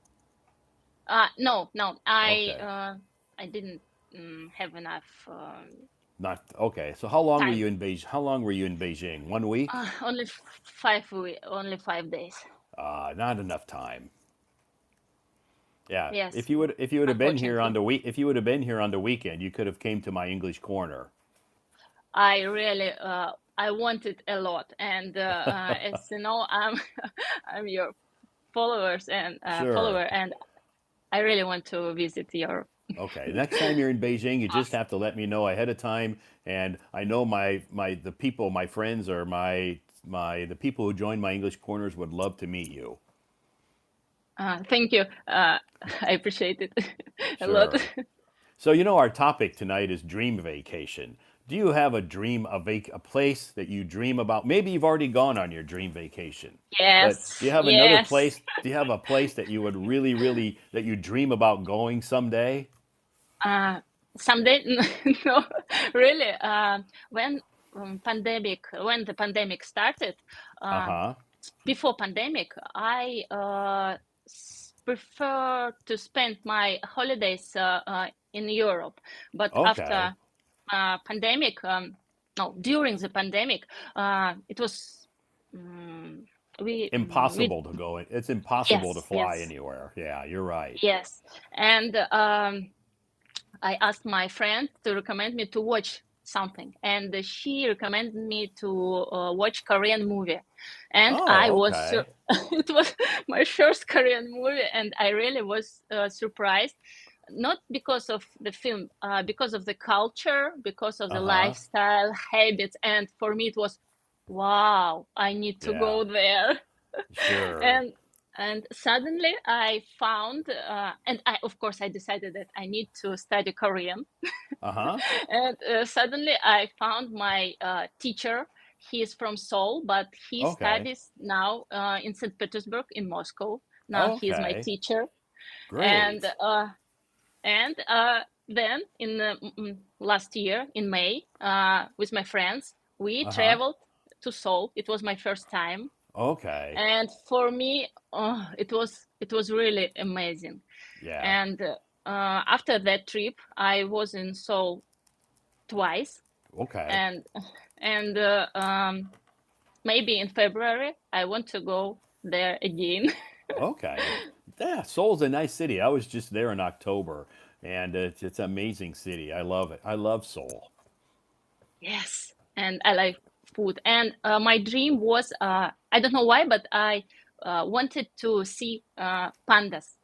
No, no, Okay. I didn't have enough Not okay. So, how long were time. you in Beijing? How long were you in Beijing? 1 week? Only only 5 days. Not enough time. Yeah. Yes, If you would have been here on unfortunately. the week if you would have been here on the weekend, you could have came to my English corner. I really I want it a lot, and as you know, I'm I'm your follower, Sure. and I really want to visit your Okay. Next time you're in Beijing, you just have to let me know ahead of time. And I know the people, my friends, or the people who join my English corners would love to meet you. Thank you. I appreciate it a lot. Sure. So our topic tonight is dream vacation. Do you have a dream, a place that you dream about? Maybe you've already gone on your dream vacation, but do you Yes, have another yes. place? Do you have a place that you would really, really that you dream about going someday? Uh, Someday, no, really. When the pandemic started, Uh uh, huh. before pandemic, I prefer to spend my holidays in Europe. But Okay. after pandemic, no, during the pandemic, it was um, we Impossible to go. It's impossible to yes, fly yes, anywhere. Yeah, you're right. yes, and I asked my friend to recommend me to watch something, and she recommended me to watch Korean movie, and I Oh, was okay. it was my first Korean movie, and I really was surprised, not because of the film, because of the culture, because of Uh the huh. lifestyle, habits, and for me it was, wow, I need to Yeah. go there. Sure. and and suddenly I found, and I of course I decided that I need to study Korean. Uh huh. And suddenly I found my teacher. he is from Seoul, but he Okay. studies now in St. Petersburg in Moscow. Now he is my Okay. teacher, and Great. and then in last year in May, with my friends, we Uh-huh. traveled to Seoul. It was my first time, Okay. and for me, it was really amazing. Yeah. And after that trip, I was in Seoul twice, Okay. and and maybe in February I want to go there again. Okay. Yeah, Seoul's a nice city. I was just there in October, and it's an amazing city. I love it. I love Seoul. Yes, and I like food. And my dream was, I don't know why, but I wanted to see pandas.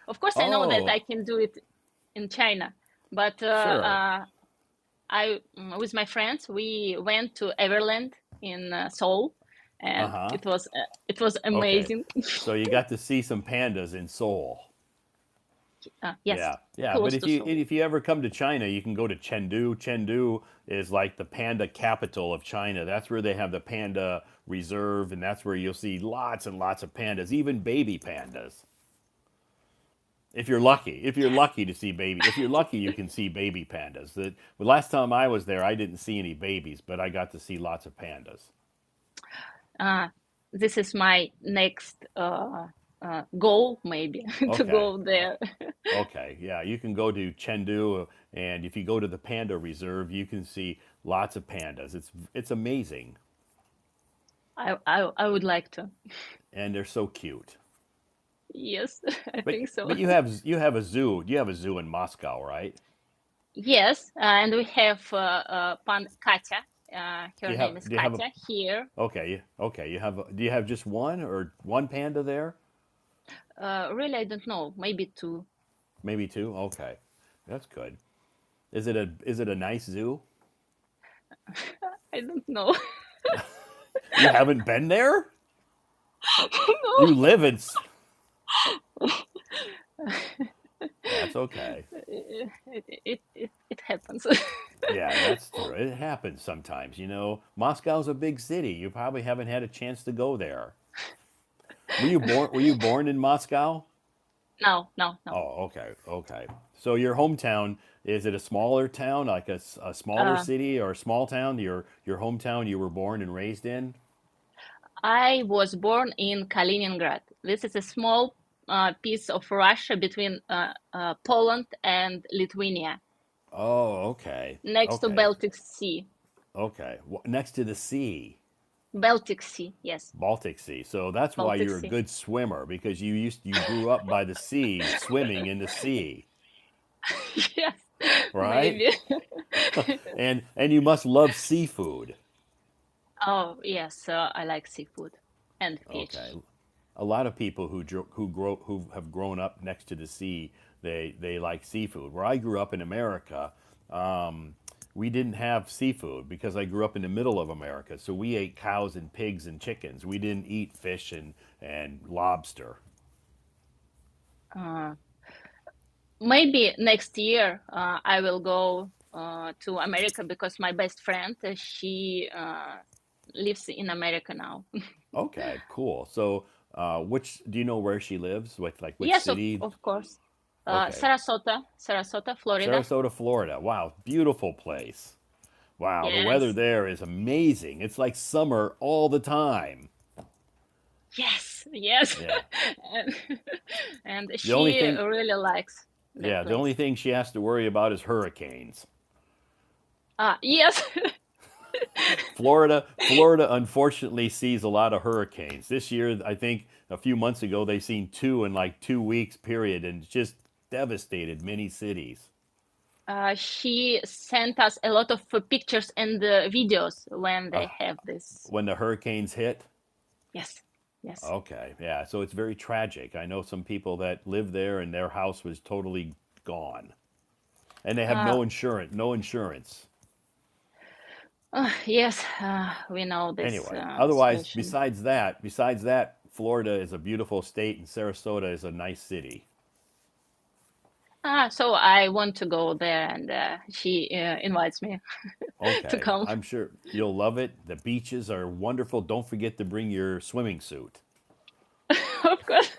Of course, I know that I Oh, can do it in China, but sure. with my friends, we went to Everland in Seoul, and Uh-huh. it was Okay. amazing. So you got to see some pandas in Seoul. Yes, Yeah, yeah. But close to Seoul. if you ever come to China, you can go to Chengdu. Chengdu is like the panda capital of China. That's where they have the panda reserve, and that's where you'll see lots and lots of pandas, even baby pandas. If you're Yes. lucky to see baby, if you're lucky, you can see baby pandas. The last time I was there, I didn't see any babies, but I got to see lots of pandas. Uh, this is my next goal, maybe to Okay, go there. okay, yeah. You can go to Chengdu, and if you go to the panda reserve, you can see lots of pandas. It's amazing, I would like to. and they're so cute. Yes, I But think so. but you have a zoo. You have a zoo in Moscow, right? Yes, and we have Pan Katya. Her name is Do you have a Katya here. okay. Do you have just one or one panda there? Really, I don't know. Maybe two. Maybe two. Okay, that's good. Is it a nice zoo? I don't know. You haven't been there? No. You live in. That's okay. It happens. Yeah, that's true. It happens sometimes. Moscow's a big city. You probably haven't had a chance to go there. Were you born in Moscow? No, no, no. Oh, okay, okay. So your hometown, is it a smaller town, like a smaller Uh, city or a small town? Your hometown you were born and raised in? I was born in Kaliningrad. This is a small piece of Russia between Poland and Lithuania, Oh, okay, next to okay, Baltic Sea. okay. Next to the sea, Baltic Sea, yes, Baltic Sea. So that's why Baltic you're a Sea. good swimmer because you grew up by the sea, swimming in the sea, Yes, right? maybe. And you must love seafood. Oh, yes, I like seafood and Okay. fish. A lot of people who have grown up next to the sea, they like seafood. Where I grew up in America, um, we didn't have seafood because I grew up in the middle of America. So we ate cows and pigs and chickens. We didn't eat fish and lobster. Uh, Maybe next year I will go to America because my best friend, she lives in America now. Okay, cool. So, which do you know where she lives? Like which Yes, of, city? of course. Okay, Sarasota, Florida. Sarasota, Florida. Wow, beautiful place. Wow, the weather Yes, there is amazing. It's like summer all the time. yes, yes. Yeah. and, and The only she thing, really likes that yeah, the only place. thing she has to worry about is hurricanes. Yes. Florida unfortunately sees a lot of hurricanes. This year, I think a few months ago they seen two in like 2 weeks period and just devastated many cities. She sent us a lot of pictures and videos when Uh, they have this. when the hurricanes hit. Yes, yes. Okay, yeah, so it's very tragic. I know some people that live there and their house was totally gone. And they have Uh, no insurance, no insurance. yes, we know this Anyway, otherwise, situation. besides that, Florida is a beautiful state and Sarasota is a nice city. So I want to go there, and she invites me to Okay, come. I'm sure you'll love it. The beaches are wonderful. Don't forget to bring your swimming suit Of course.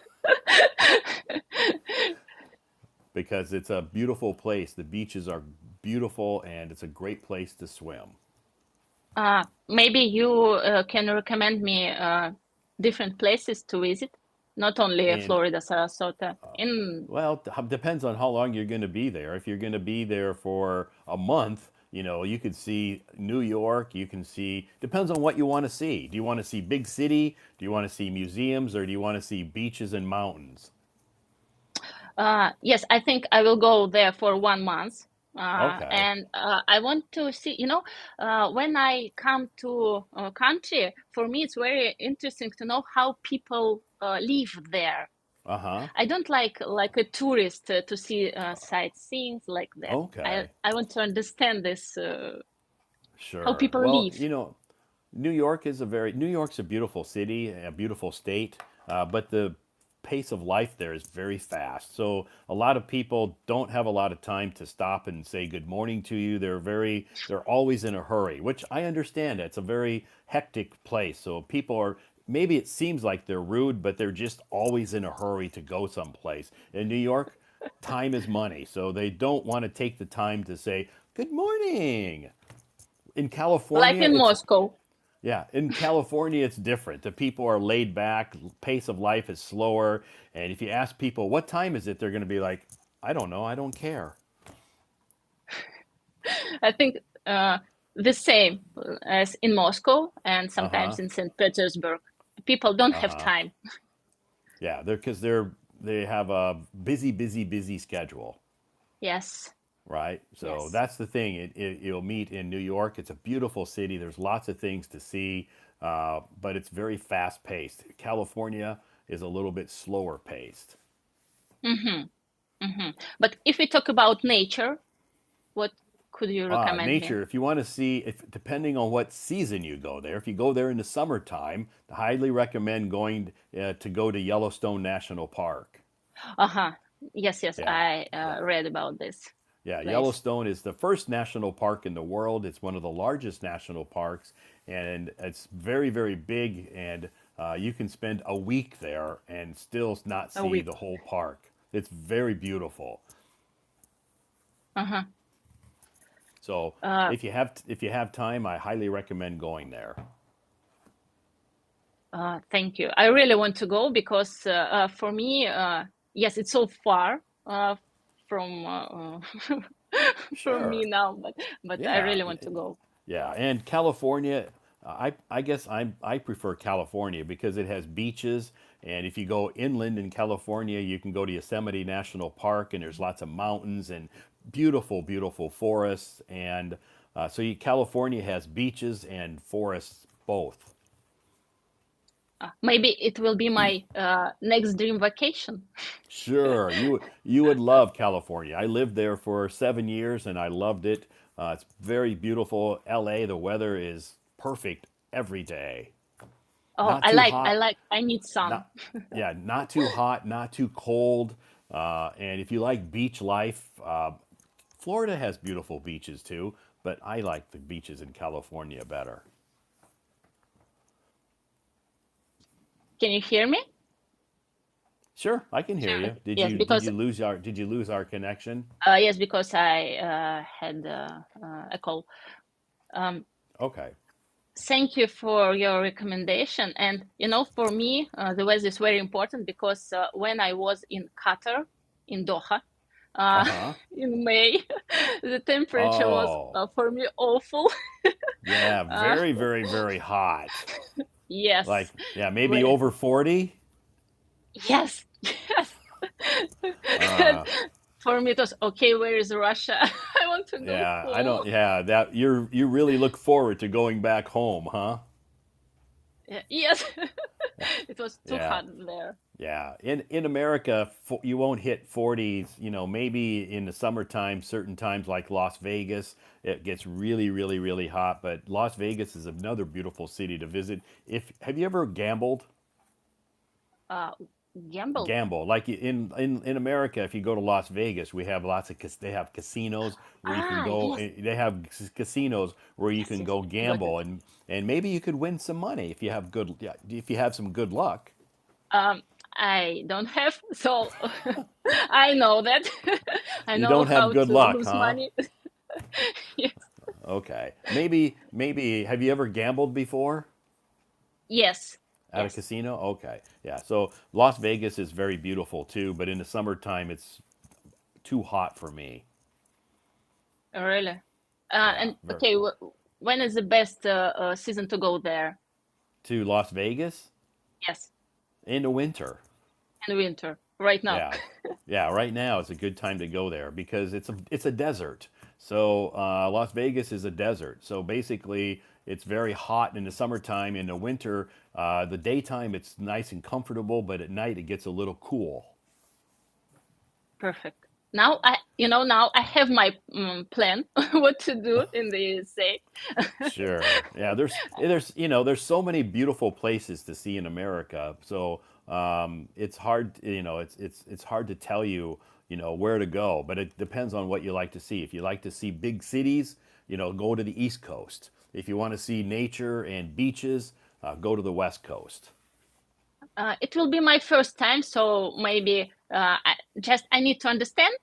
because it's a beautiful place. The beaches are beautiful and it's a great place to swim. Maybe you can recommend me different places to visit, not only And Florida, Sarasota. In well, depends on how long you're going to be there. If you're going to be there for a month, you could see New York, you can see, depends on what you want to see. Do you want to see big city? Do you want to see museums or do you want to see beaches and mountains? Yes, I think I will go there for 1 month. Okay. And I want to see, when I come to a country, for me it's very interesting to know how people live there. Uh-huh. I don't like a tourist to see sightseeing like that. I Okay. I want to understand this how Sure. people Well, live. New York's a beautiful city, a beautiful state, but the pace of life there is very fast. So a lot of people don't have a lot of time to stop and say good morning to you. They're always in a hurry, which I understand. It's a very hectic place. So people are, maybe it seems like they're rude, but they're just always in a hurry to go someplace. In New York, time is money. So they don't want to take the time to say good morning. In Like California, in it's Moscow. yeah, in California, it's different. The people are laid back, pace of life is slower. And if you ask people, what time is it? They're going to be like, I don't know, I don't care. I think the same as in Moscow and Uh huh. sometimes in St. Petersburg. People don't Uh have huh. time. Yeah, they have a busy, busy, busy schedule, Yes, right? So yes. that's the thing. You'll meet in New York. It's a beautiful city. There's lots of things to see, but it's very fast paced. California is a little bit slower paced. Hmm. Hmm. But if we talk about nature, what could you recommend me? Nature, if you want to see, if depending on what season you go there, if you go there in the summertime, I highly recommend going to go to Yellowstone National Park. Uh-huh. Yes, yes, Yeah, I yeah, read about this yeah. place. Yellowstone is the first national park in the world. It's one of the largest national parks, and it's very, very big. And you can spend a week there and still not A see week. the whole park. It's very beautiful. Uh-huh. So Uh, if you have time, I highly recommend going there. Thank you. I really want to go because for me, yes, it's so far from from Sure. me now, but I Yeah, really want to go. yeah, and California, I guess I prefer California because it has beaches, and if you go inland in California, you can go to Yosemite National Park, and there's lots of mountains and beautiful, beautiful forests, and California has beaches and forests both. Maybe it will be my next dream vacation. Sure, you would love California. I lived there for 7 years, and I loved it. It's very beautiful. LA, the weather is perfect every day. Oh, Not too hot, I need sun. not yeah, not too hot, not too cold. And if you like beach life, Florida has beautiful beaches too, but I like the beaches in California better. Can you hear me? Sure, I can hear you. Did Yes, you did because you lose our connection? yes, because I had a call. Um, Okay. Thank you for your recommendation. And for me, the weather is very important because when I was in Qatar, in Doha, uh, Uh-huh. in May, the temperature was Oh, for me awful. yeah, Uh, very, very, very hot. Like, yes, yeah, maybe very. over 40. Yes, yes. And Uh, for me, it was okay. Where is Russia? I want to go yeah, I home. don't, yeah, that you really look forward to going back home, huh? Yes, it was too Yeah. hot there. Yeah, in America, you won't hit 40s. Maybe in the summertime, certain times like Las Vegas, it gets really, really, really hot. But Las Vegas is another beautiful city to visit. If have you ever gambled? Uh, Gamble. Gamble. Like in America, if you go to Las Vegas, we have lots of they have casinos where you can Ah, go. yes, They have casinos where you yes, can yes. go I got gamble, it. and maybe you could win some money if you have good, yeah, if you have some good luck. Um, I don't have, so I know that. I You know don't have how good to luck, lose huh? money. Yes. Okay. Maybe have you ever gambled before Yes. at a Yes. casino? Okay. Yeah. So Las Vegas is very beautiful too, but in the summertime it's too hot for me. Really. Yeah. And okay, when is the best season to go there? To Las Vegas Yes, in the winter. in winter, right now. Yeah. Yeah, right now is a good time to go there because it's a desert. So Las Vegas is a desert. So basically, it's very hot in the summertime. In the winter, the daytime it's nice and comfortable, but at night it gets a little cool. Perfect. Now now I have my plan what to do in the USA. Sure. Yeah, there's so many beautiful places to see in America. So it's hard, it's hard to tell you, where to go. But it depends on what you like to see. If you like to see big cities, go to the East Coast. If you want to see nature and beaches, go to the West Coast. It will be my first time, so maybe I need to understand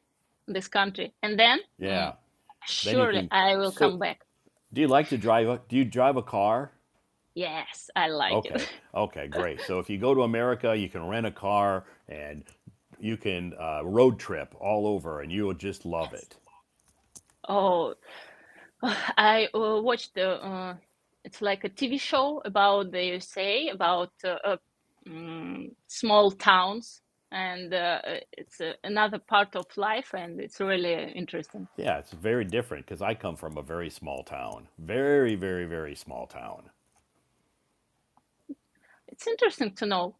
this country, and then Yeah. Then you surely can. I will So, come back. do you like to drive? Do you drive a car? Yes, I like it. Okay. Okay, great. So if you go to America, you can rent a car and you can road trip all over, and you will just love Yes. it. Oh, I watched it's like a TV show about the USA, about small towns, and it's another part of life, and it's really interesting. Yeah, it's very different because I come from a very small town. Very, very, very small town. It's interesting to know.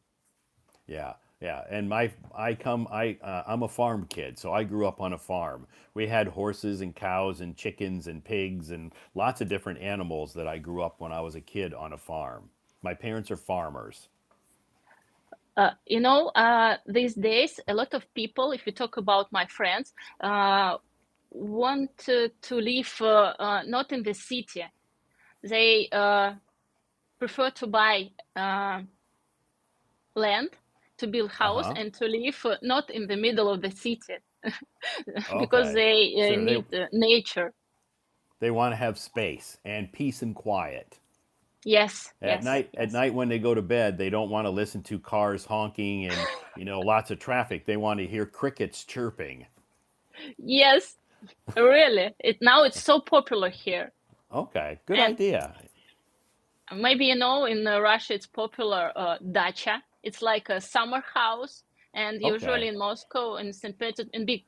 Yeah, yeah. And I'm a farm kid, so I grew up on a farm. We had horses and cows and chickens and pigs and lots of different animals that I grew up when I was a kid on a farm. My parents are farmers. These days, a lot of people, if you talk about my friends, want to live not in the city. They prefer to buy land to build house Uh-huh. and to live not in the middle of the city because Okay. they So need nature. they want to have space and peace and quiet. Yes, At yes, night, yes, when they go to bed, they don't want to listen to cars honking and lots of traffic. They want to hear crickets chirping. yes. Really, it's so popular here, Okay, good and idea. maybe in Russia it's popular dacha. It's like a summer house, and usually Okay. in Moscow and St. Petersburg, in big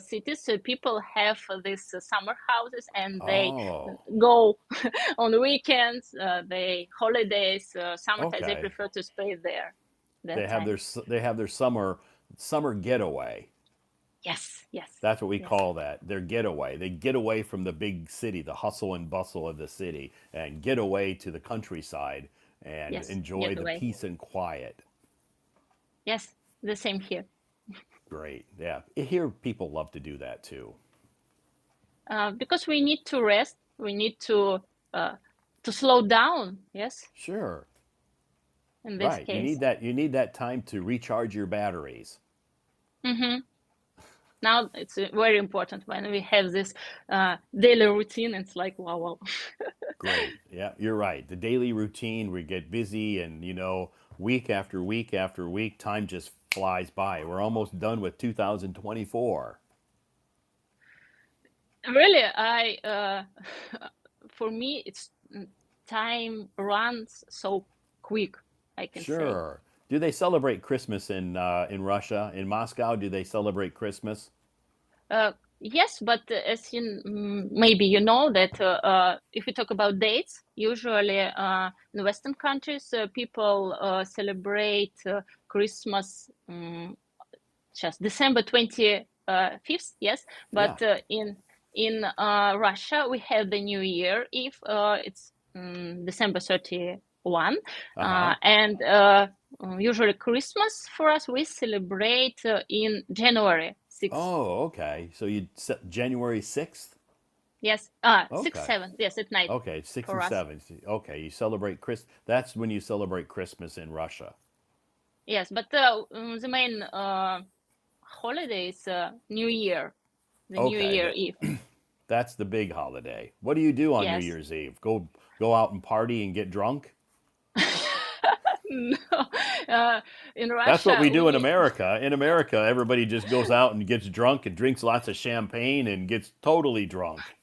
cities, people have these summer houses, and they Oh, go on weekends, they holidays, summertime. They okay. prefer to stay there They that have their time. summer getaway. Yes, yes, That's what we yes, call that. Their getaway. They get away from the big city, the hustle and bustle of the city, and get away to the countryside and yes. enjoy Get the away. peace and quiet. Yes, the same here. Great. Yeah. Here, people love to do that too. Because we need to rest. We need uh, to slow down. Yes, Sure. in this Right. case. You need that time to recharge your batteries. Hmm. Now it's very important when we have this daily routine. It's like wow, wow. Great. Yeah, you're right. The daily routine, we get busy and, week after week after week, time just flies by. We're almost done with 2024. Really, I for me, it's time runs so quick. I can say. Sure. Do they celebrate Christmas in Russia? In Moscow, do they celebrate Christmas? Yes, but as maybe you know that if we talk about dates, usually in Western countries, people celebrate Christmas just December 25th. Yes, Yeah. but in Russia we have the New Year Eve. It's December 31st. one, Uh-huh. and usually Christmas for us we celebrate in January 6th. Oh, okay. So January 6th? Yes, 6, Okay. 7. Yes, at night Okay, 6 for and us. 7. Okay, you celebrate That's when you celebrate Christmas in Russia. Yes, but the main holiday is New Year, the New Okay, Year Eve. that's the big holiday. What do you do on New Yes. Year's Eve? Go out and party and get drunk? No, in That's what Russia we do in we America. In America, everybody just goes out and gets drunk and drinks lots of champagne and gets totally drunk.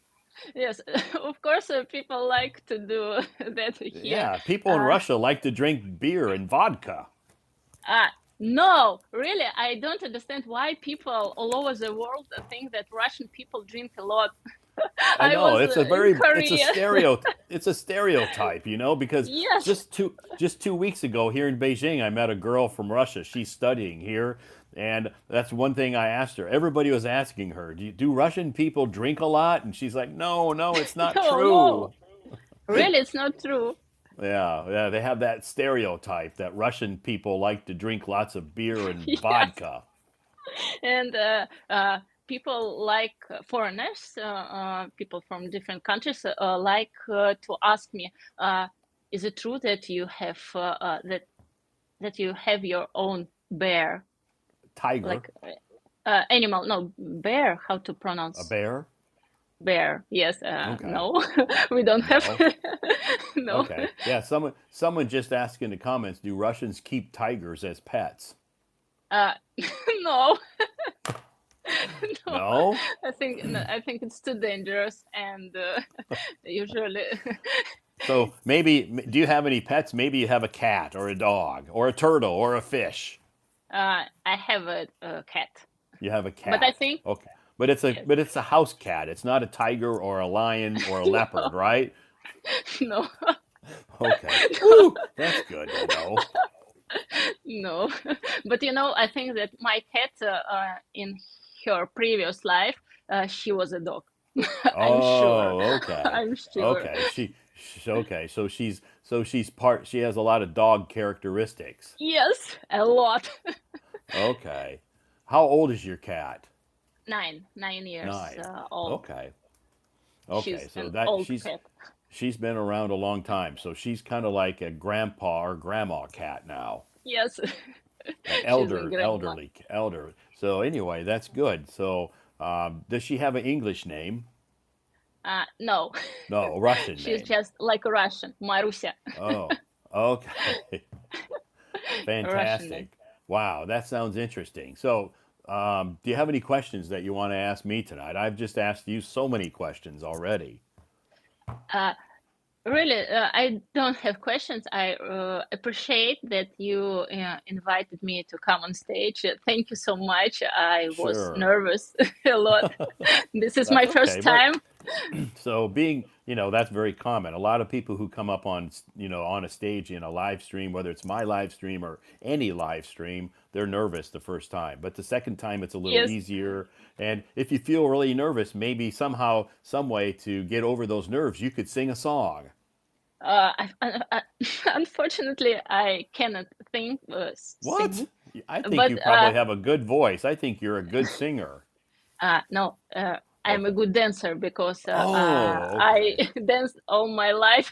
yes, of course, people like to do that here. Yeah, people in Uh, Russia like to drink beer and vodka. uh, no, really, I don't understand why people all over the world think that Russian people drink a lot. I I know was in Korea. it's a stereotype, because Yes. just 2 weeks ago here in Beijing, I met a girl from Russia. She's studying here, and that's one thing I asked her. Everybody was asking her, do Russian people drink a lot? And she's like, no, no, it's not No, no, true. really, it's not true. Yeah, yeah, they have that stereotype that Russian people like to drink lots of beer and Yes. vodka. And people like foreigners, people from different countries, like to ask me, is it true that you have that you have your own bear, Tiger, like animal? No, bear. How to a pronounce bear? bear? Yes, Okay. no, we don't have. No. No, Okay. Yeah, someone just asked in the comments, do Russians keep tigers as pets? uh, no, no. No? I think it's too dangerous, and usually, So maybe do you have any pets? Maybe you have a cat or a dog or a turtle or a fish. I have a cat, You have a but I cat. think Okay. But it's a yes. but it's a house cat. It's not a tiger or a lion or a No, leopard, right? no, Okay. no, Woo! That's good to know. no. But I think that my cat in her previous life, she was a dog. I'm sure. Oh, okay. I'm sure. Okay. Okay. She has a lot of dog characteristics. Yes, a lot. Okay. How old is your cat? 9 years 9. old. Okay. Okay. She's So an that old cat. she's been around a long time. So she's kind of like a grandpa or grandma cat now. Yes, An she's a grandma. elder. So anyway, that's good. So does she have an English name? No, No, a Russian she's name. just like a Russian, Marusia, Oh, okay. a Russian name. Fantastic. Wow, that sounds interesting. So, do you have any questions that you want to ask me tonight? I've just asked you so many questions already. Uh, Really, I don't have questions. I appreciate that you invited me to come on stage. Thank you so much. I was Sure. nervous a lot. This is That's my okay. first But time. so that's very common. A lot of people who come up on, on a stage in a live stream, whether it's my live stream or any live stream, they're nervous the first time. But the second time, it's a little Yes. easier. And if you feel really nervous, maybe somehow, some way to get over those nerves, you could sing a song. Unfortunately, I cannot think What? sing, I think but you probably have a good voice. I think you're a good singer. no, I'm a Okay. good dancer because Oh, I okay. danced all my life.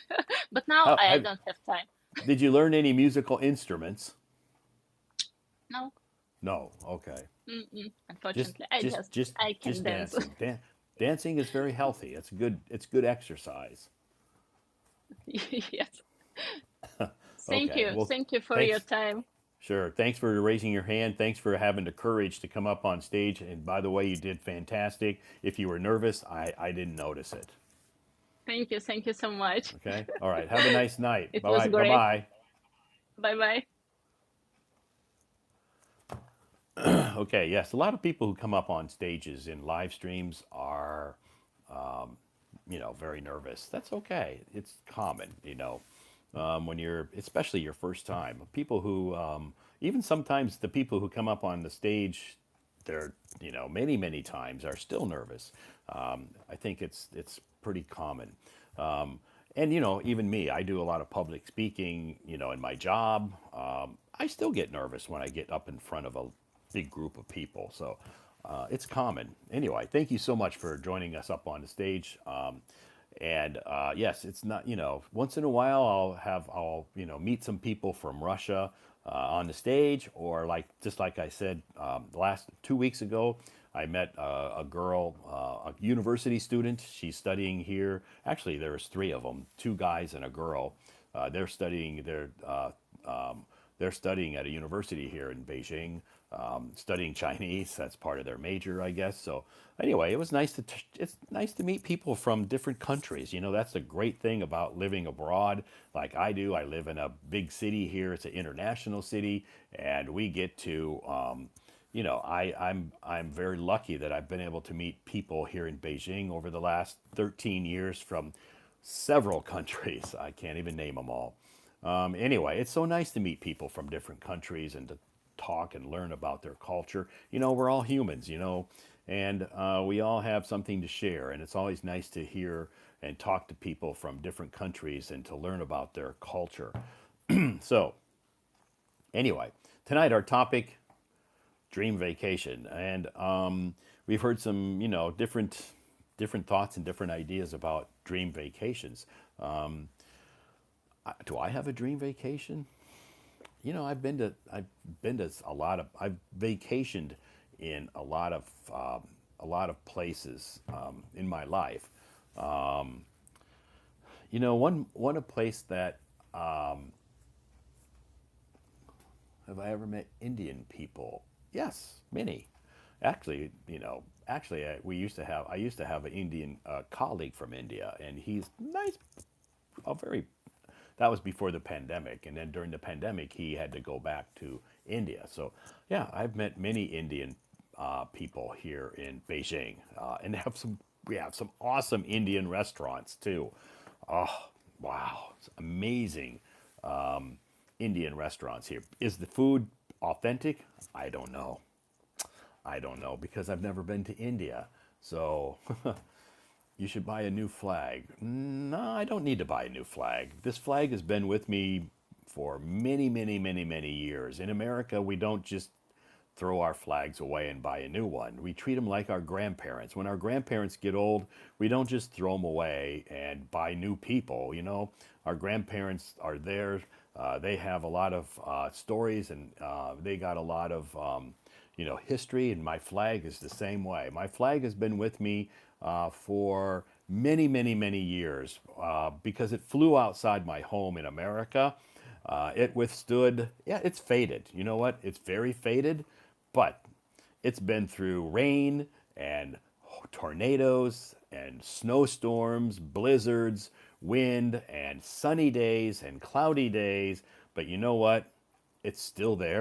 But now How I have don't have time. Did you learn any musical instruments? No, No. Okay. Just unfortunately, I just just just I can just dance. dancing. Dancing is very healthy. It's good exercise. Yes. Thank Okay. you. Well, Thank you for your thanks. time. Sure. Thanks for raising your hand. Thanks for having the courage to come up on stage. And by the way, you did fantastic. If you were nervous, I didn't notice it. Thank you. Thank you so much. Okay. All right. Have a nice night. It Bye was bye. Bye great. bye. Bye bye. Okay. Yes. A lot of people who come up on stages in live streams are, very nervous. That's okay. It's common, when you're, especially your first time. People who, even sometimes the people who come up on the stage, they're, many, many times are still nervous. I think it's pretty common. And even me, I do a lot of public speaking, in my job. I still get nervous when I get up in front of a big group of people. So it's common. Anyway, thank you so much for joining us up on the stage. And yes, it's not, once in a while I'll meet some people from Russia on the stage, or like, just like I said, the last 2 weeks ago, I met a girl, a university student. She's studying here. Actually, there's three of them, two guys and a girl. They're studying. They're studying at a university here in Beijing, studying Chinese. That's part of their major, I guess. So anyway, it's nice to meet people from different countries. That's the great thing about living abroad, like I do. I live in a big city here. It's an international city, and we get to. I'm very lucky that I've been able to meet people here in Beijing over the last 13 years from several countries. I can't even name them all. Anyway, it's so nice to meet people from different countries and to talk and learn about their culture. We're all humans, and we all have something to share. And it's always nice to hear and talk to people from different countries and to learn about their culture. So, anyway, tonight our topic, dream vacation, and we've heard some, different thoughts and different ideas about dream vacations. Do I have a dream vacation? I've been to I've vacationed in a lot of places in my life. One a place that have I ever met Indian people? Yes, many. Actually, I used to have an Indian colleague from India, and he's nice, a very that was before the pandemic, and then during the pandemic he had to go back to India. So yeah, I've met many Indian people here in Beijing, and we have some awesome Indian restaurants too. Oh, wow, it's amazing. Indian restaurants here. Is the food authentic? I don't know because I've never been to India. So you should buy a new flag. No, I don't need to buy a new flag. This flag has been with me for many, many, many, many years. In America, we don't just throw our flags away and buy a new one. We treat them like our grandparents. When our grandparents get old, we don't just throw them away and buy new people. Our grandparents are there. They have a lot of stories, and they got a lot of history. And my flag is the same way. My flag has been with me for many, many, many years because it flew outside my home in America. It withstood, yeah, it's faded. You know what? It's very faded, but it's been through rain and tornadoes and snowstorms, blizzards, wind, and sunny days and cloudy days. But you know what? It's still there.